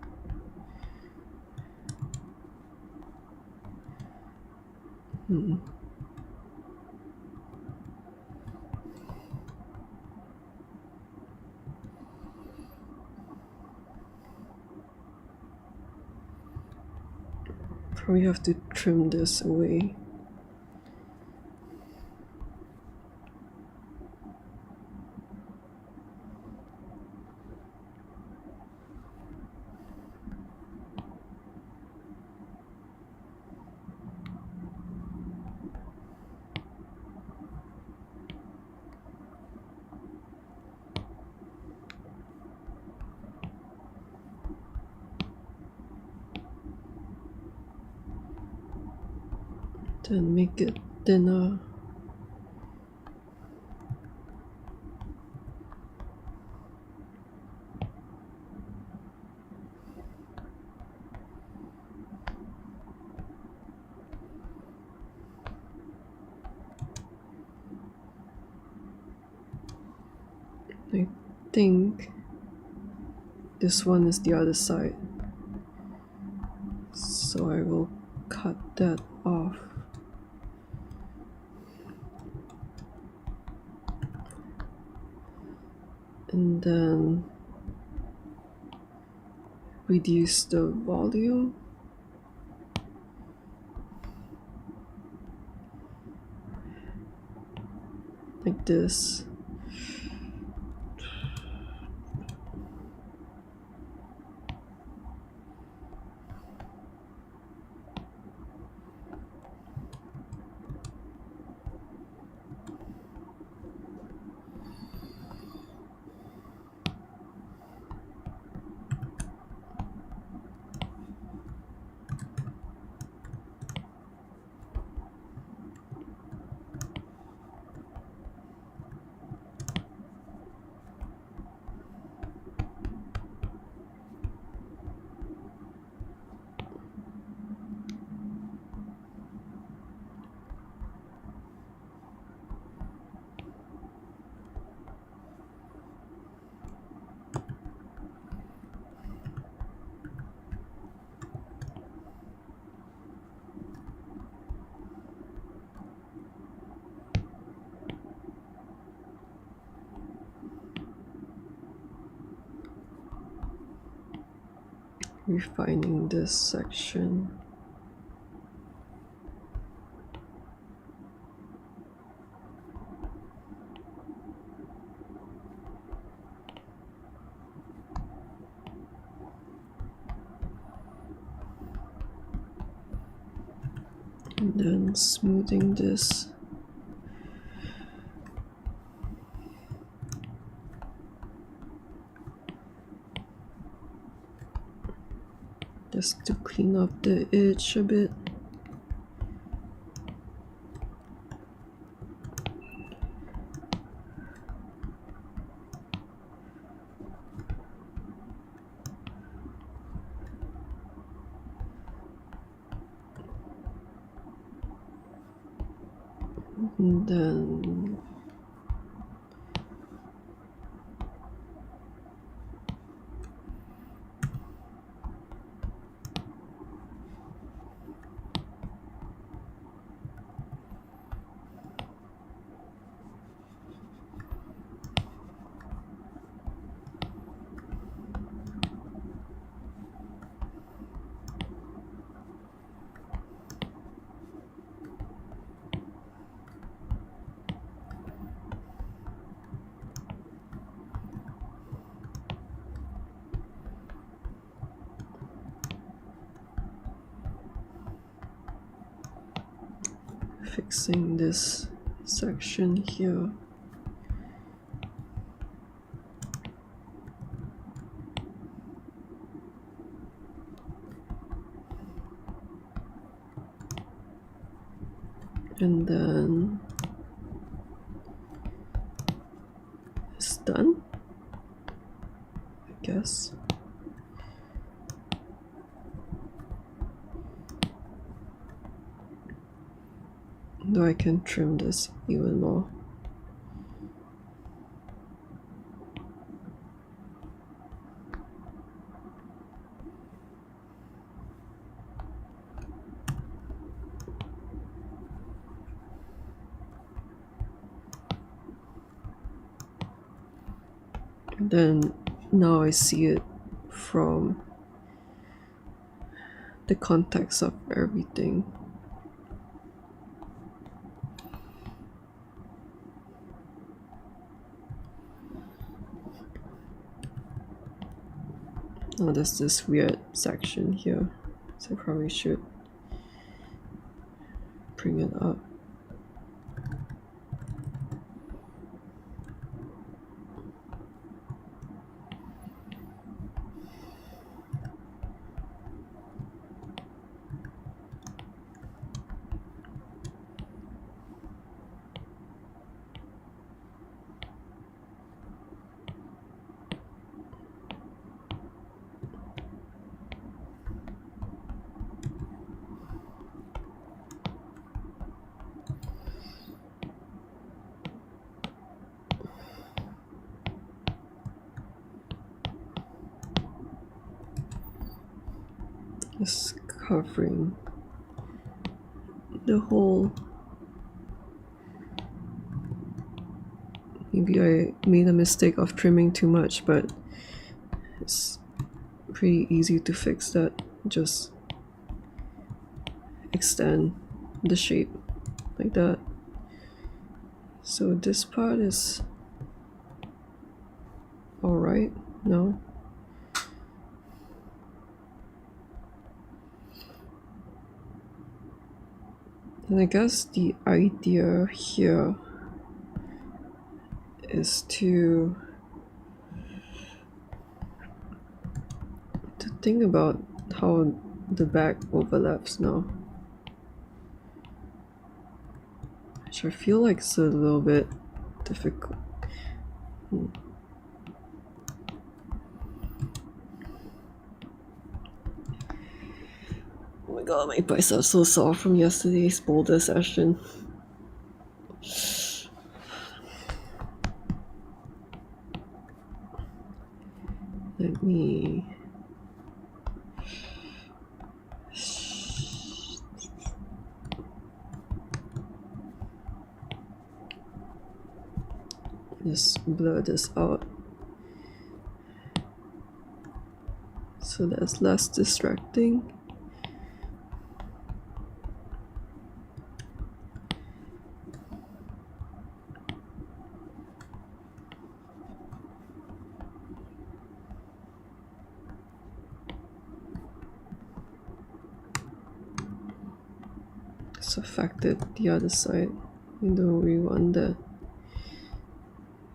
Probably have to trim this away. Then make it thinner. think this one is the other side, so I will cut that off. And then reduce the volume. Like this. Refining this section. And then smoothing this. Just to clean up the edge a bit. And then fixing this section here. And then it's done, I guess. Though I can trim this even more. And then now I see it from the context of everything. Oh, there's this weird section here, so I probably should bring it up. Just covering the whole. Maybe I made a mistake of trimming too much, but it's pretty easy to fix that. Just extend the shape like that. So this part is alright, no? And I guess the idea here is to think about how the back overlaps now. Which I feel like it's a little bit difficult. Oh my god, my biceps so sore from yesterday's boulder session. Let me... just blur this out so that's less distracting. It's affected the other side. You don't really want that.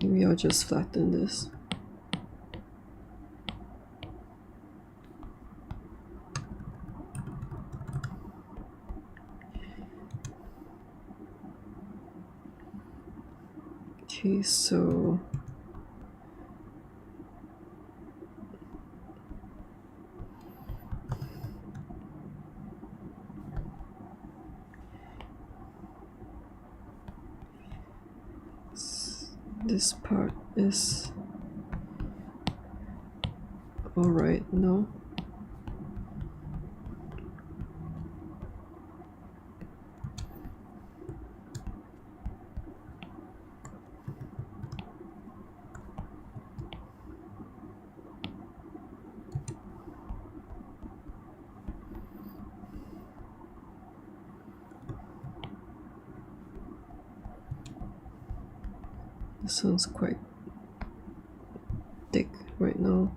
Maybe I'll just flatten this. Okay, so this part is alright, no? This one's quite thick right now.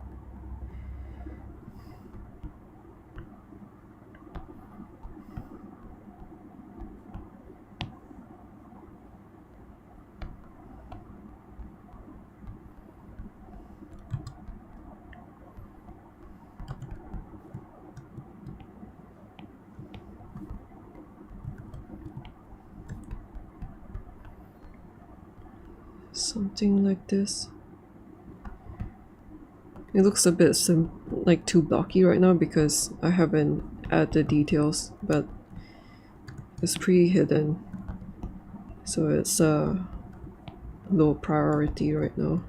Something like this. It looks a bit like too blocky right now because I haven't added the details, but it's pretty hidden, so it's a low priority right now.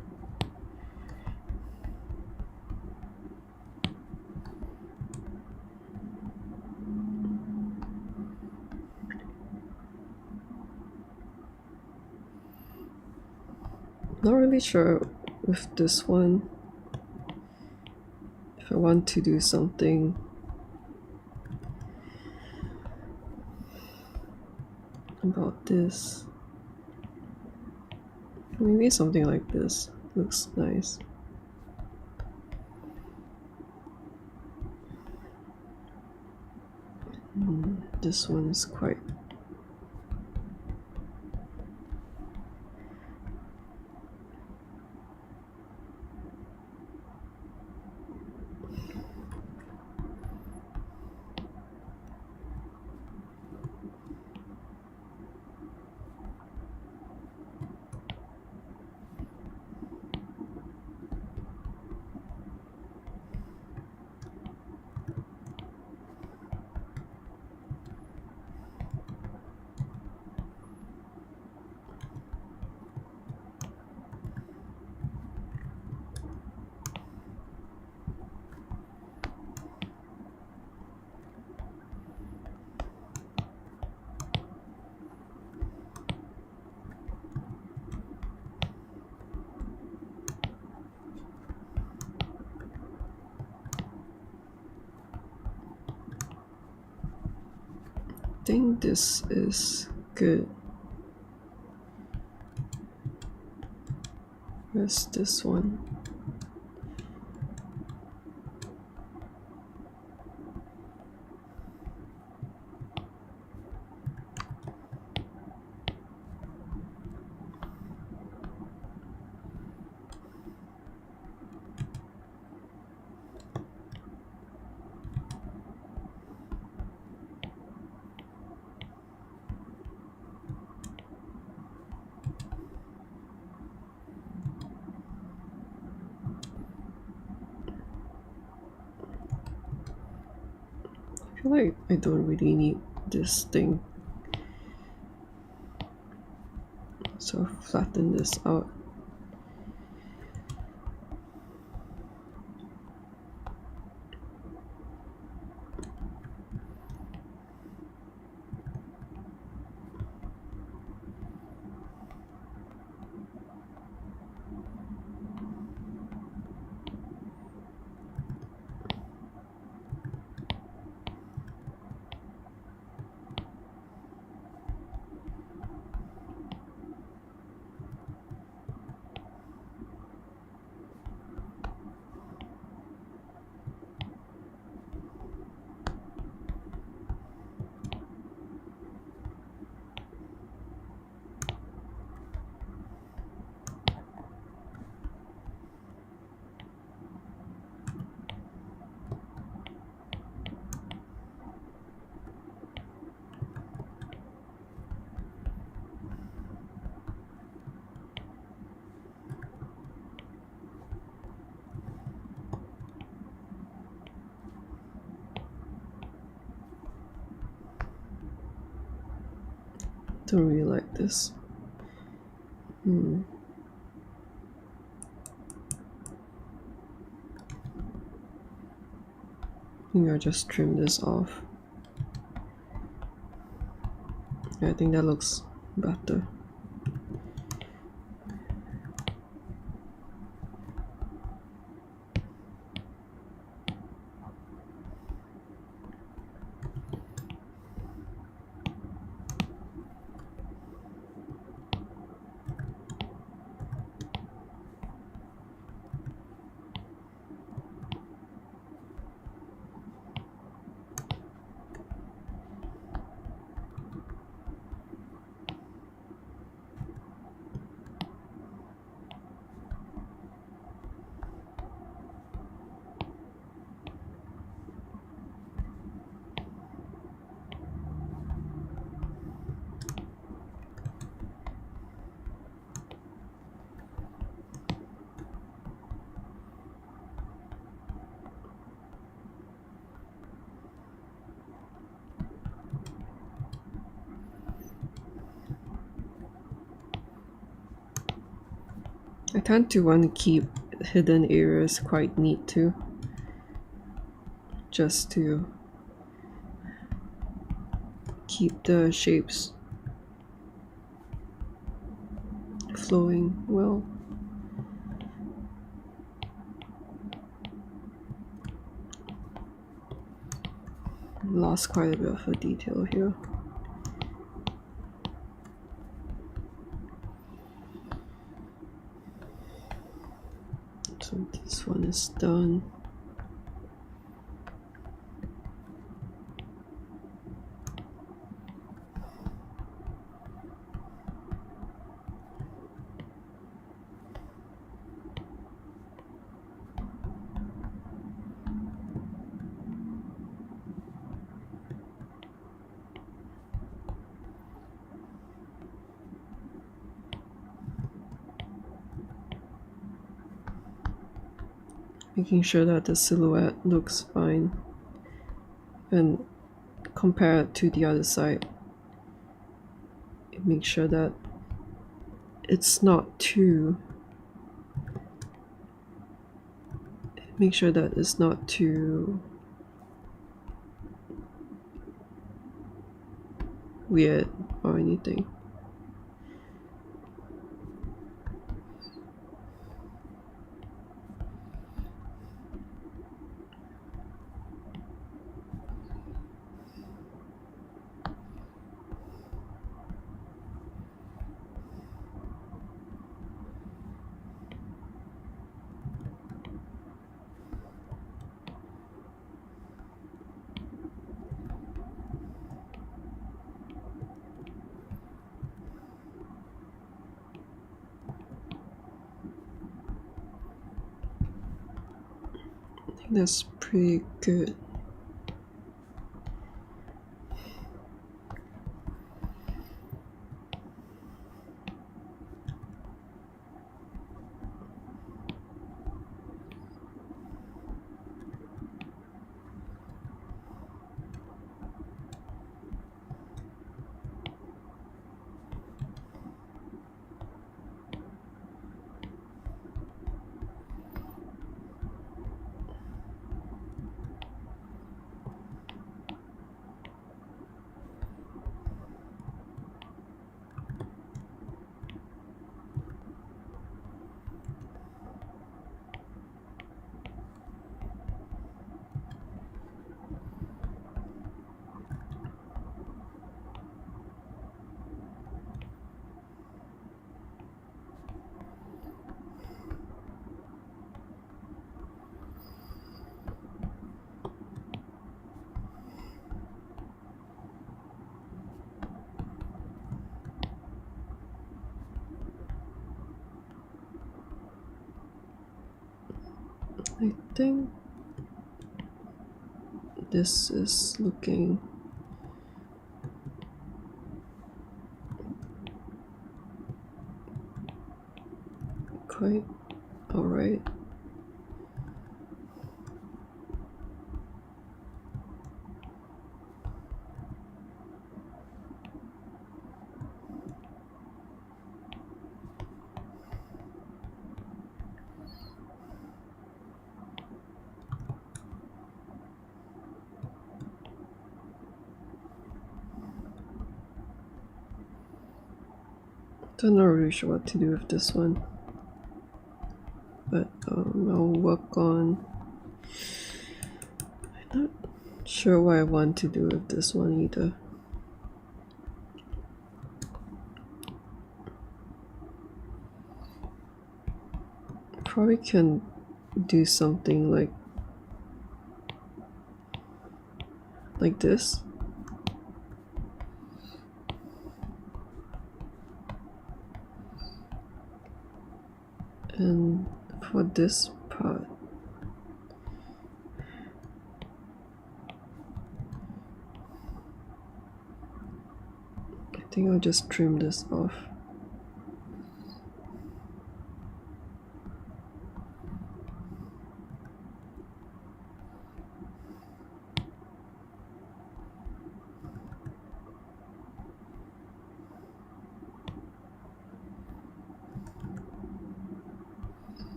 Not really sure with this one if I want to do something about this. Maybe something like this looks nice. This one is quite think this is good. Where's this one? I feel like I don't really need this thing, so flatten this out. Don't really like this. I think I'll just trim this off. I think that looks better. I tend to want to keep hidden areas quite neat too, just to keep the shapes flowing well. Lost quite a bit of a detail here. So this one is done. Making sure that the silhouette looks fine and compare it to the other side. Make sure that it's not too weird or anything. think that's pretty good. I think this is looking quite alright. Don't know really sure what to do with this one, but I'll work on. I'm not sure what I want to do with this one either. Probably can do something like this. And for this part, I think I'll just trim this off.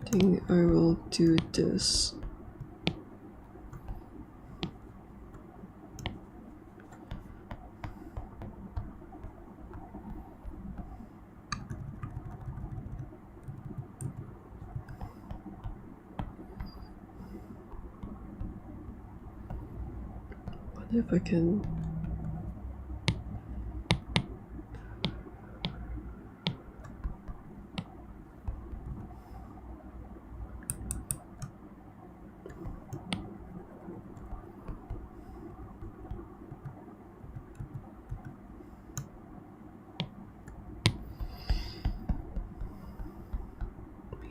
I think I will do this. Wonder if I can.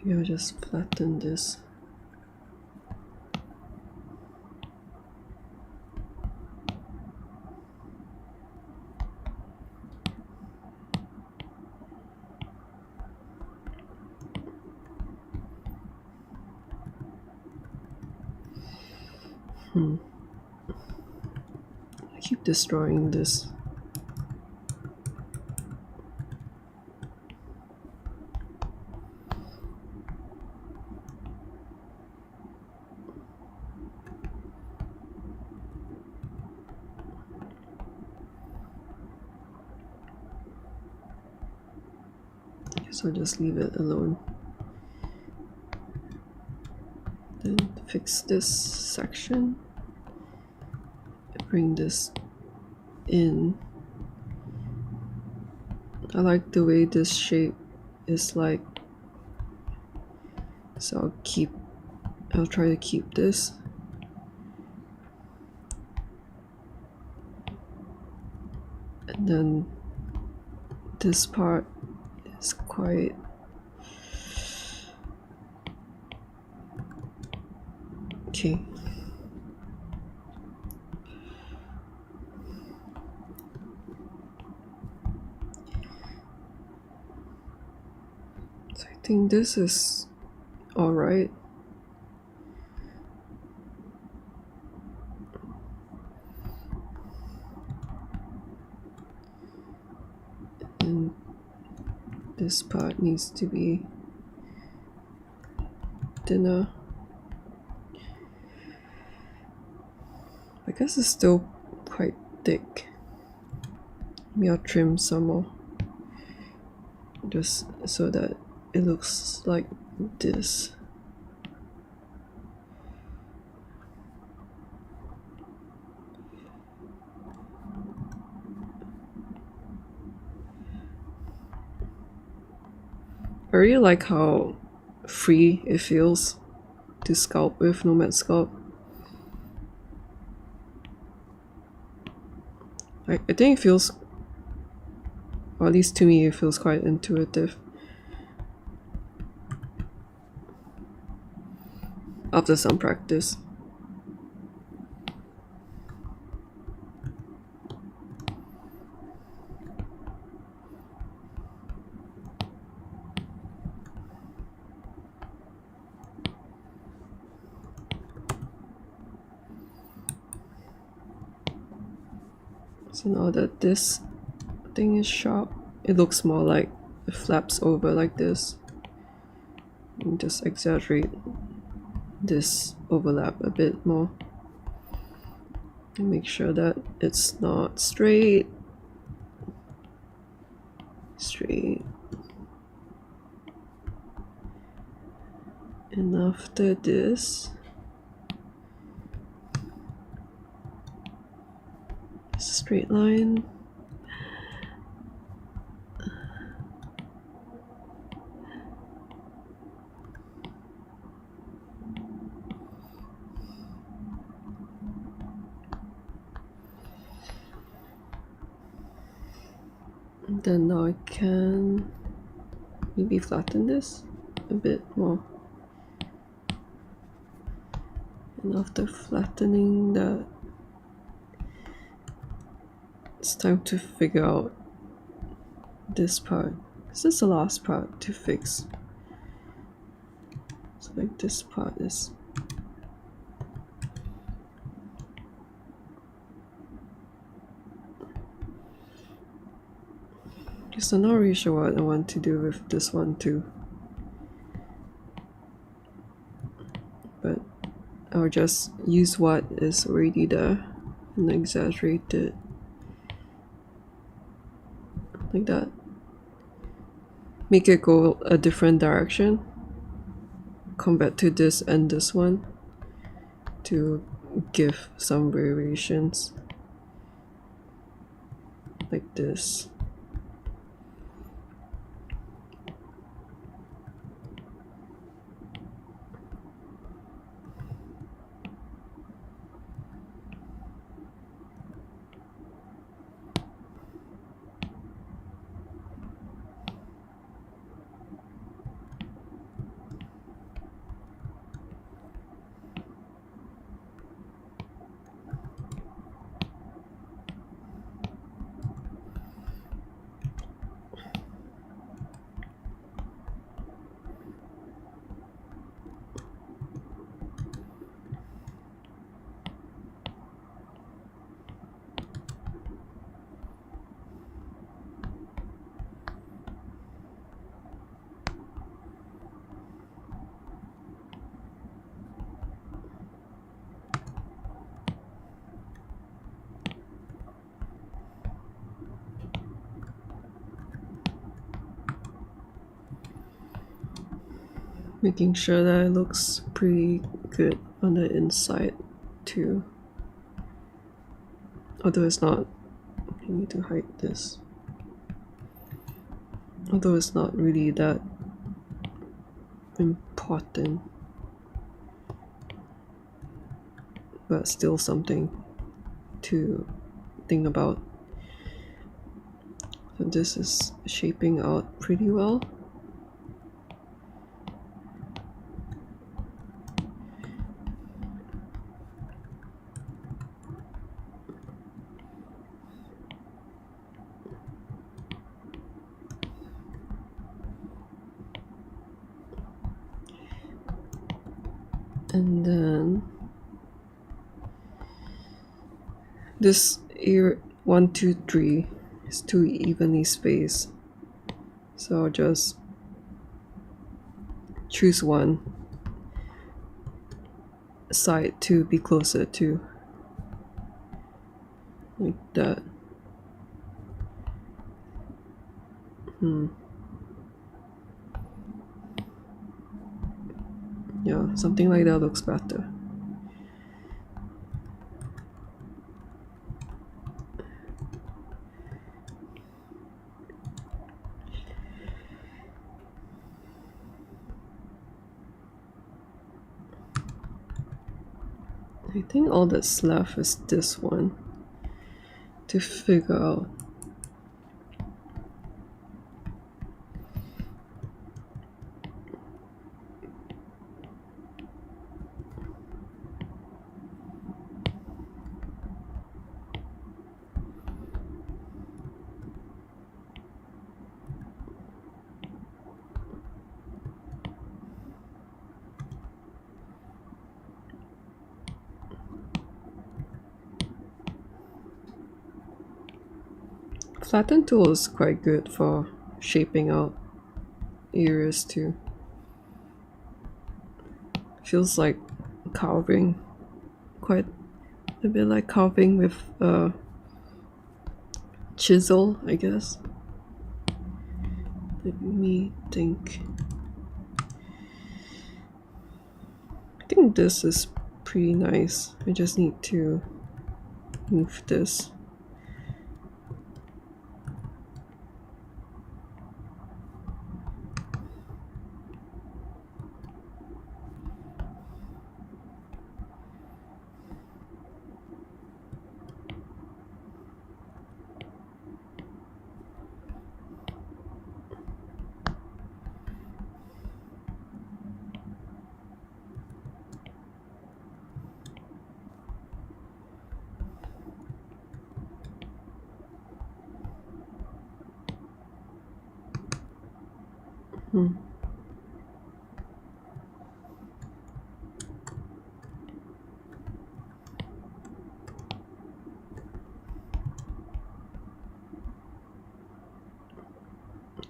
Maybe I'll just flatten this. I keep destroying this. So just leave it alone. Then fix this section. Bring this in. I like the way this shape is like, so I'll try to keep this. And then this part is quite okay. So I think this is all right. And this part needs to be thinner. I guess it's still quite thick. Maybe I'll trim some more, just so that it looks like this. I really like how free it feels to sculpt with Nomad Sculpt. I think it feels, or at least to me, it feels quite intuitive. After some practice. So now that this thing is sharp, it looks more like it flaps over like this. And just exaggerate this overlap a bit more. And make sure that it's not straight. And after this, straight line. And then now I can maybe flatten this a bit more. And after flattening that, it's time to figure out this part. This is the last part to fix. So like this part is just, I'm not really sure what I want to do with this one too. But I'll just use what is already there and exaggerate it like that. Make it go a different direction compared to this and this one to give some variations like this. Making sure that it looks pretty good on the inside too. Although it's not, I need to hide this. Although it's not really that important, but still something to think about. So this is shaping out pretty well. And then this ear 1, 2, 3 is too evenly spaced, so I'll just choose one side to be closer to, like that. Yeah, something like that looks better. I think all that's left is this one to figure out. Flatten tool is quite good for shaping out areas too. Feels like carving, quite a bit like carving with a chisel, I guess. Let me think. I think this is pretty nice. I just need to move this.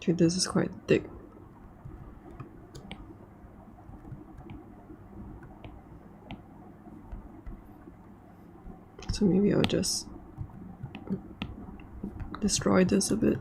Okay, this is quite thick. So maybe I'll just destroy this a bit.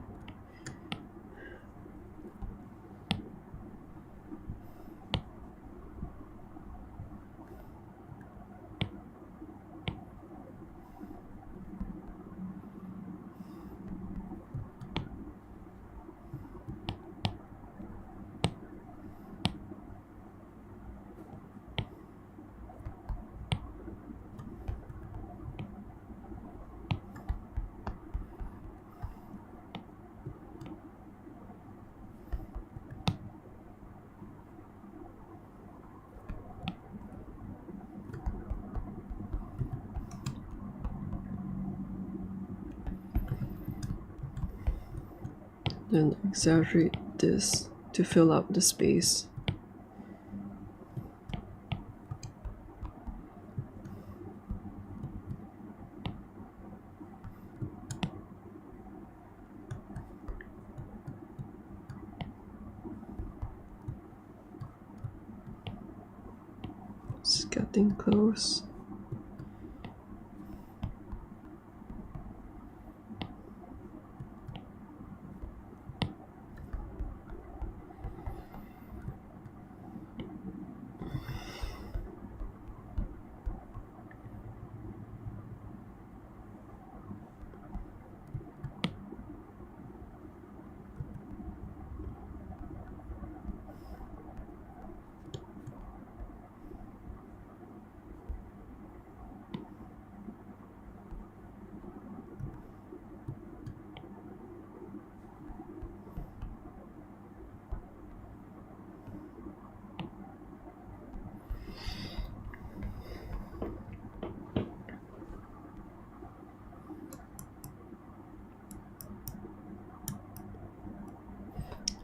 Then exaggerate this to fill up the space. It's getting close.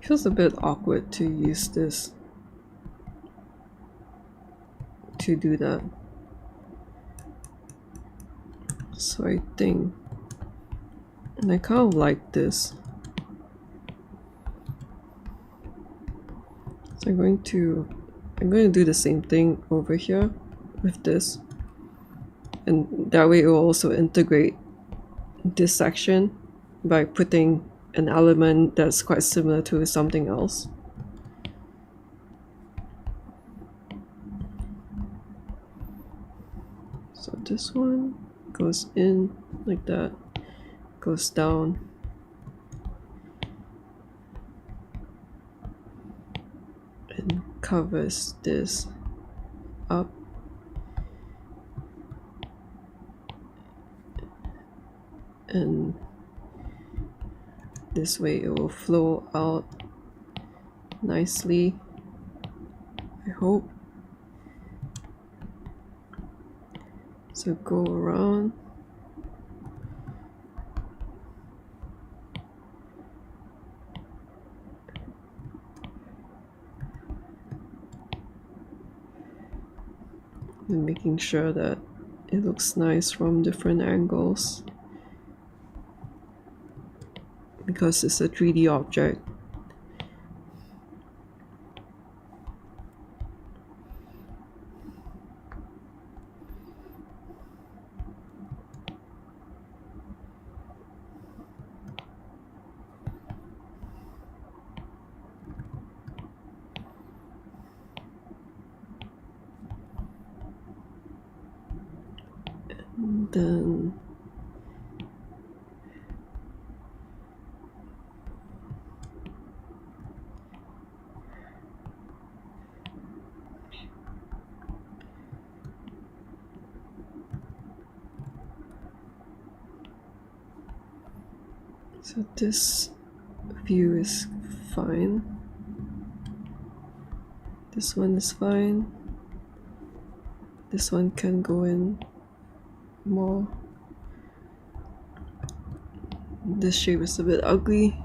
Feels a bit awkward to use this to do that. So I think, and I kind of like this. So I'm going to do the same thing over here with this, and that way it will also integrate this section by putting an element that's quite similar to something else. So this one goes in like that, goes down, and covers this up. And this way it will flow out nicely, I hope. So go around. And making sure that it looks nice from different angles, because it's a 3D object. And then so this view is fine. This one is fine. This one can go in more. This shape is a bit ugly.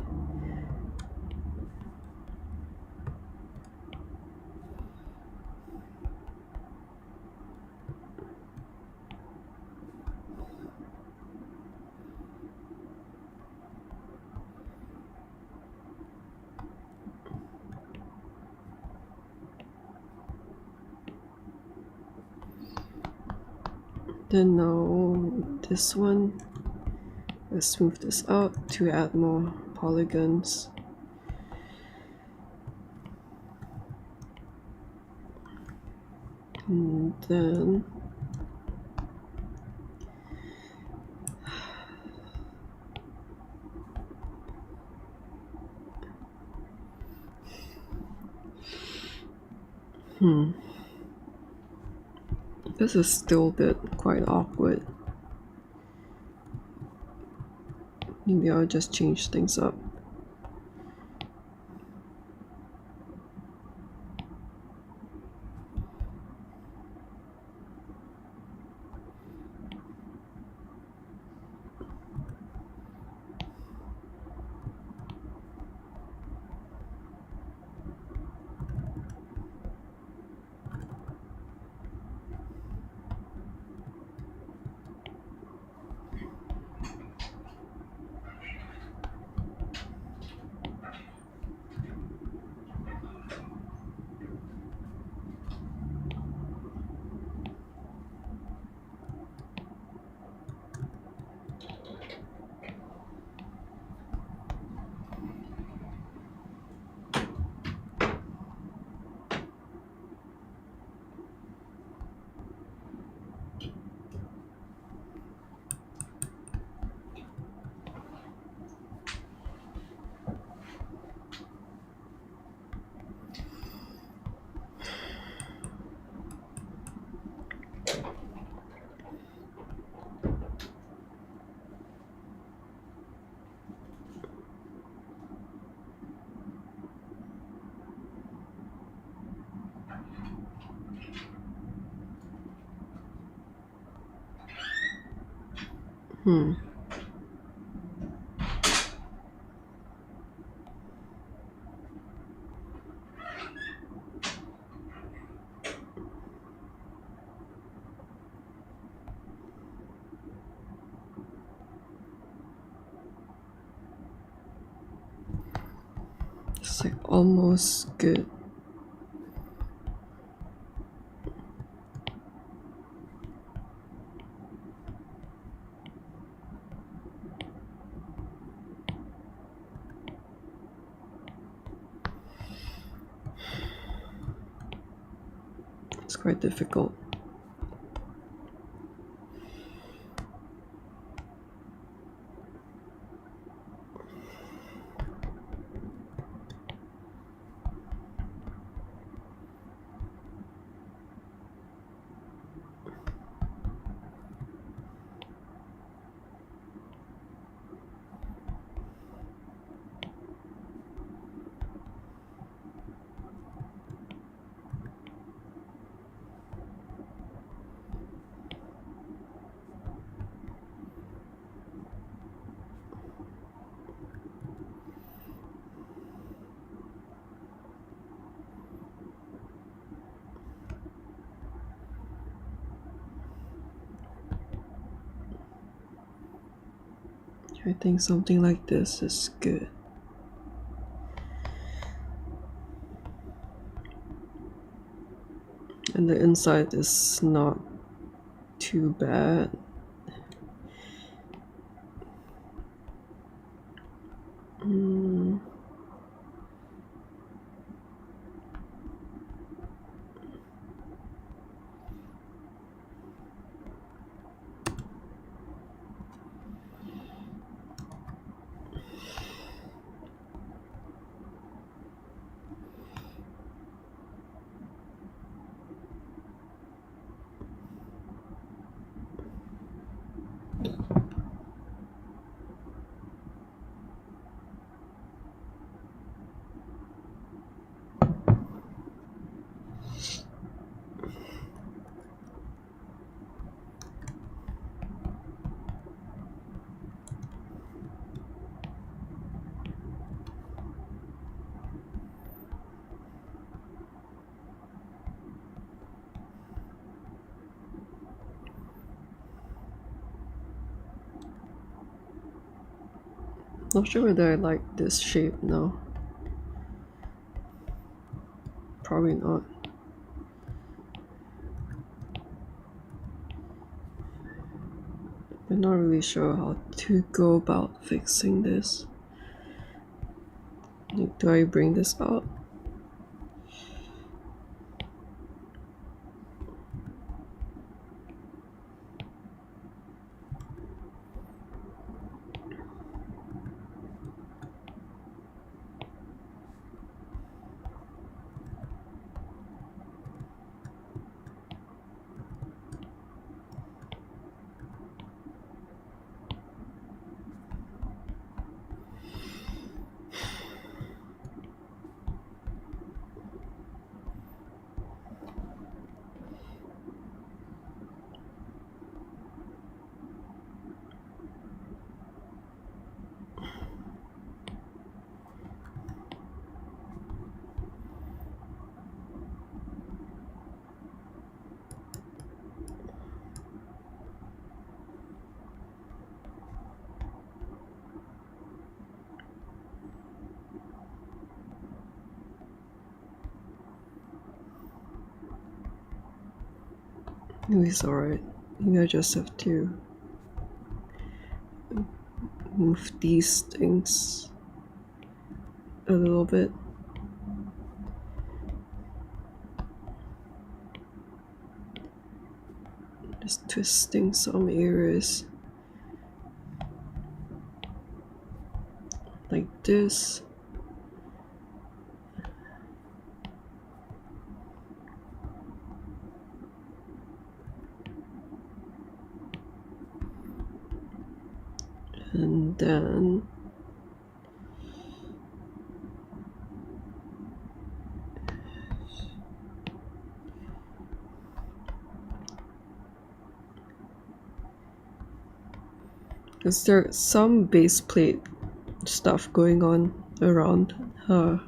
Then now this one, let's smooth this out to add more polygons. And then this is still a bit quite awkward. Maybe I'll just change things up. It's like almost good. It's quite difficult. I think something like this is good. And the inside is not too bad. Not sure whether I like this shape now. Probably not. I'm not really sure how to go about fixing this. Do I bring this out? Maybe it's alright. Maybe I just have to move these things a little bit. Just twisting some areas like this. And then is there some base plate stuff going on around her?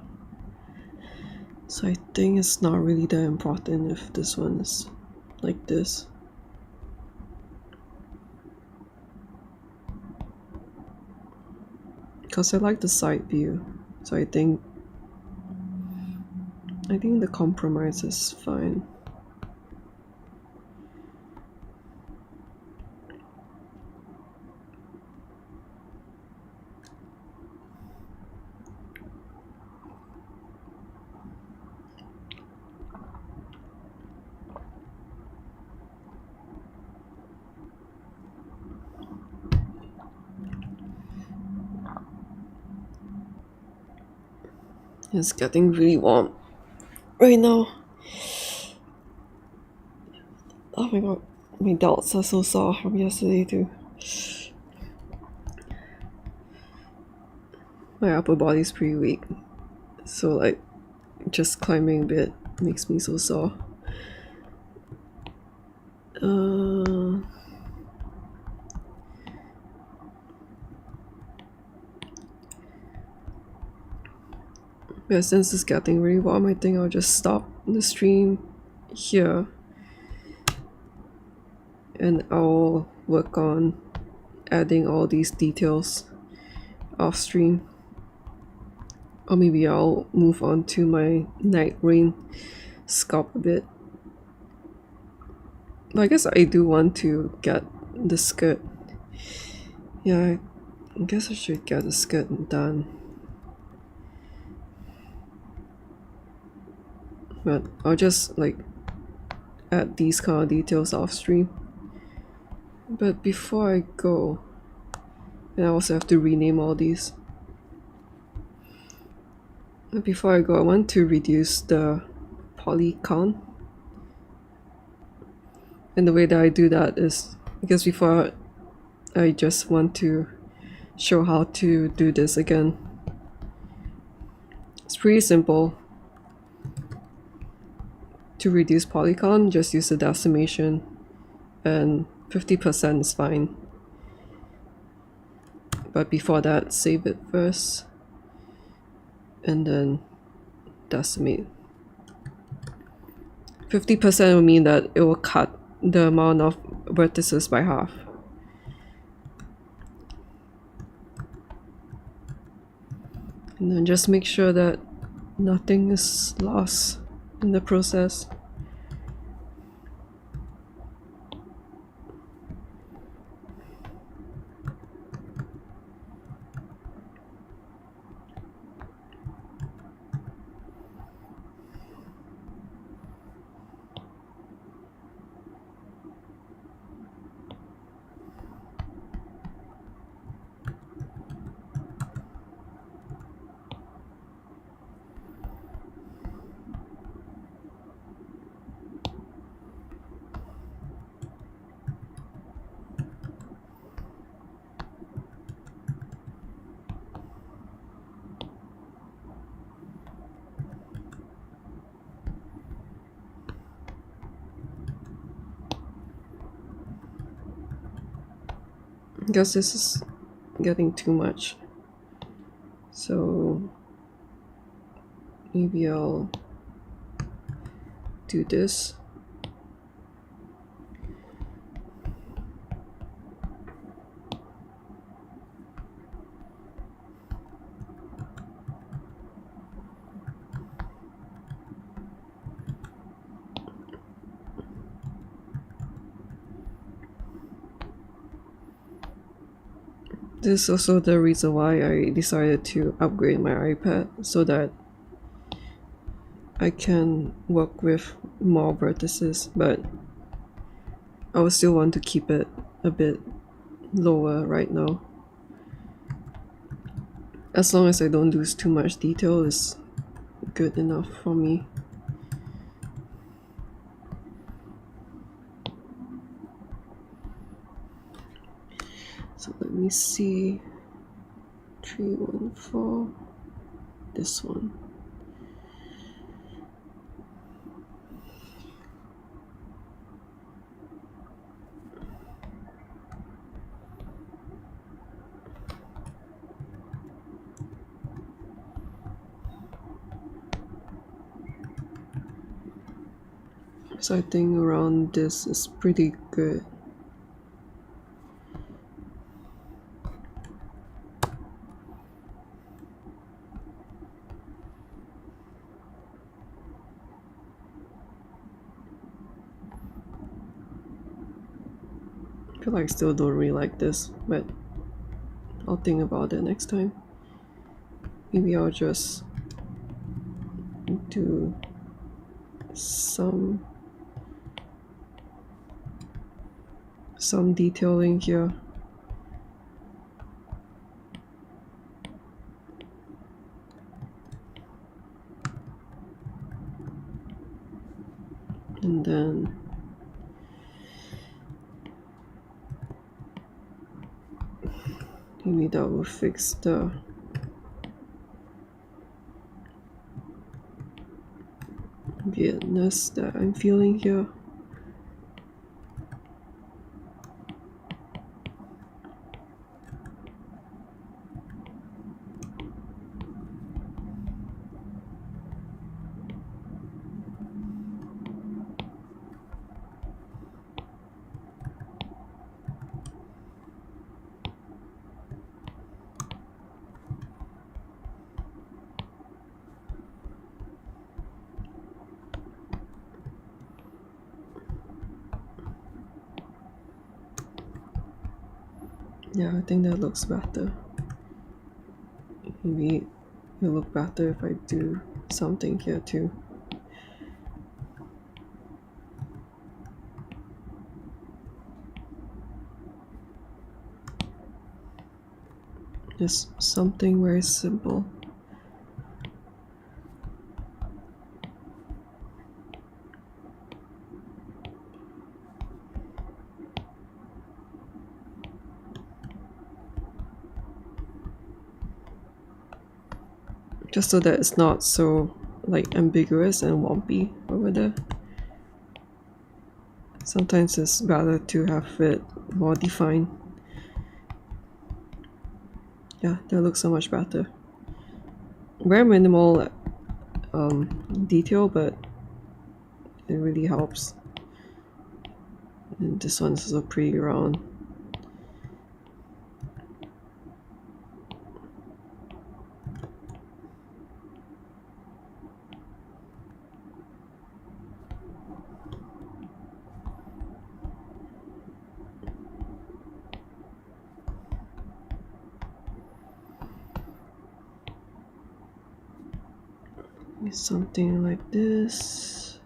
So I think it's not really that important if this one is like this. Because I like the side view, so I think I think the compromise is fine. It's getting really warm right now. Oh my god, my delts are so sore from yesterday too. My upper body's pretty weak, so like just climbing a bit makes me so sore. Yeah, since it's getting really warm, I think I'll just stop the stream here and I'll work on adding all these details off stream. Or maybe I'll move on to my night rain sculpt a bit. But I guess I do want to get the skirt. Yeah, I guess I should get the skirt done. But I'll just like add these kind of details off stream. But before I go, and I also have to rename all these. But before I go, I want to reduce the poly count. And the way that I do that is because before I just want to show how to do this again. It's pretty simple. To reduce polygon, just use the decimation and 50% is fine. But before that, save it first and then decimate. 50% will mean that it will cut the amount of vertices by half. And then just make sure that nothing is lost in the process. I guess this is getting too much. So maybe I'll do this. This is also the reason why I decided to upgrade my iPad so that I can work with more vertices, but I would still want to keep it a bit lower right now. As long as I don't lose too much detail is good enough for me. So let me see. 314. This one. So I think around this is pretty good. feel like I still don't really like this, but I'll think about it next time. Maybe I'll just do some detailing here. And then maybe that will fix the weirdness that I'm feeling here. Yeah, I think that looks better. Maybe it'll look better if I do something here too. Just something very simple. Just so that it's not so like ambiguous and lumpy over there. Sometimes it's better to have it more defined. Yeah, that looks so much better. Very minimal detail, but it really helps. And this one's also pretty round. Something like this.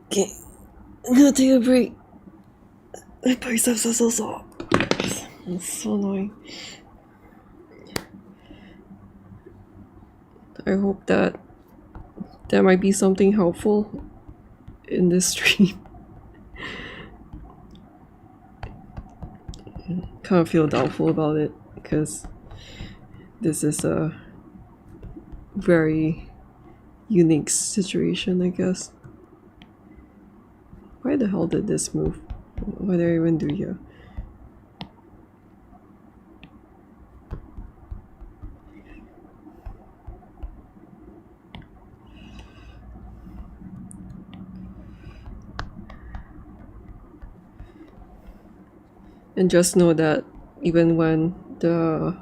Okay, I'm gonna take a break. My biceps are so sore. It's so annoying. I hope that there might be something helpful in this stream. Kind of feel doubtful about it because this is a very unique situation, I guess. Why the hell did this move? What did I even do here? And just know that even when the...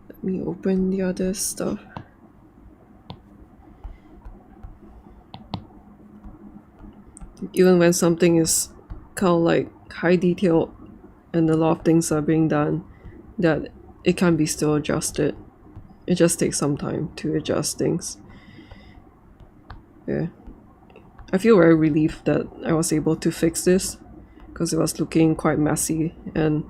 Let me open the other stuff. Even when something is kind of like high detail and a lot of things are being done, that it can be still adjusted. It just takes some time to adjust things. Yeah. I feel very relieved that I was able to fix this because it was looking quite messy, and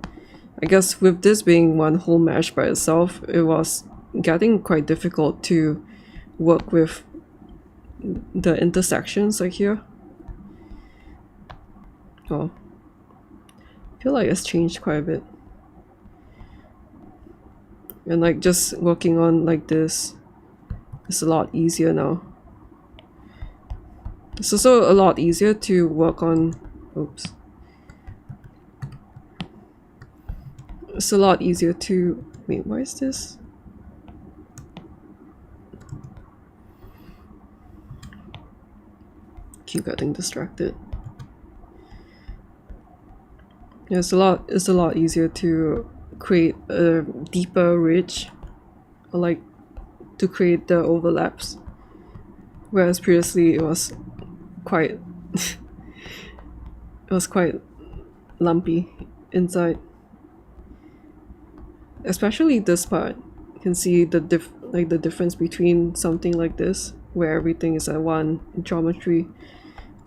I guess with this being one whole mesh by itself, it was getting quite difficult to work with the intersections like here. Oh, I feel like it's changed quite a bit. And like just working on like this is a lot easier now. It's also a lot easier to work on, oops. It's a lot easier to, wait, why is this? Keep getting distracted. Yeah, it's a lot easier to create a deeper ridge, or like to create the overlaps, whereas previously it was quite it was quite lumpy inside. Especially this part, you can see the difference between something like this, where everything is at one geometry,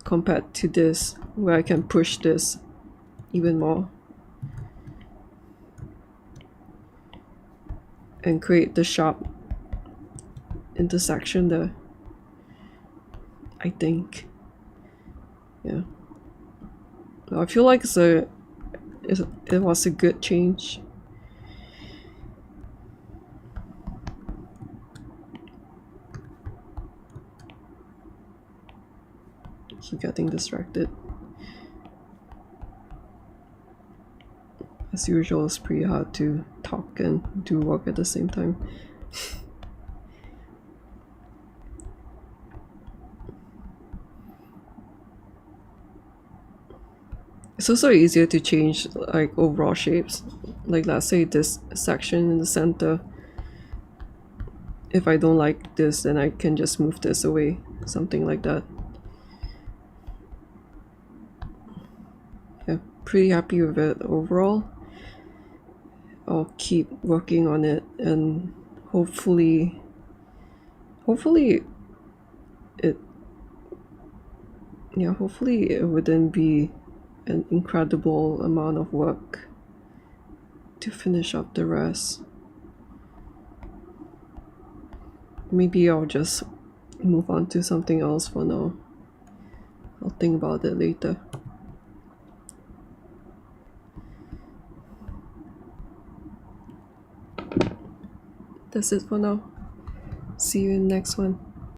compared to this, where I can push this even more and create the sharp intersection there, I think. Yeah, I feel like it was a good change. Keep getting distracted. As usual, it's pretty hard to talk and do work at the same time. It's also easier to change like overall shapes. Like let's say this section in the center. If I don't like this, then I can just move this away, something like that. Yeah, pretty happy with it overall. I'll keep working on it, and hopefully it wouldn't be an incredible amount of work to finish up the rest. Maybe I'll just move on to something else for now. I'll think about it later. That's it for now. See you in the next one.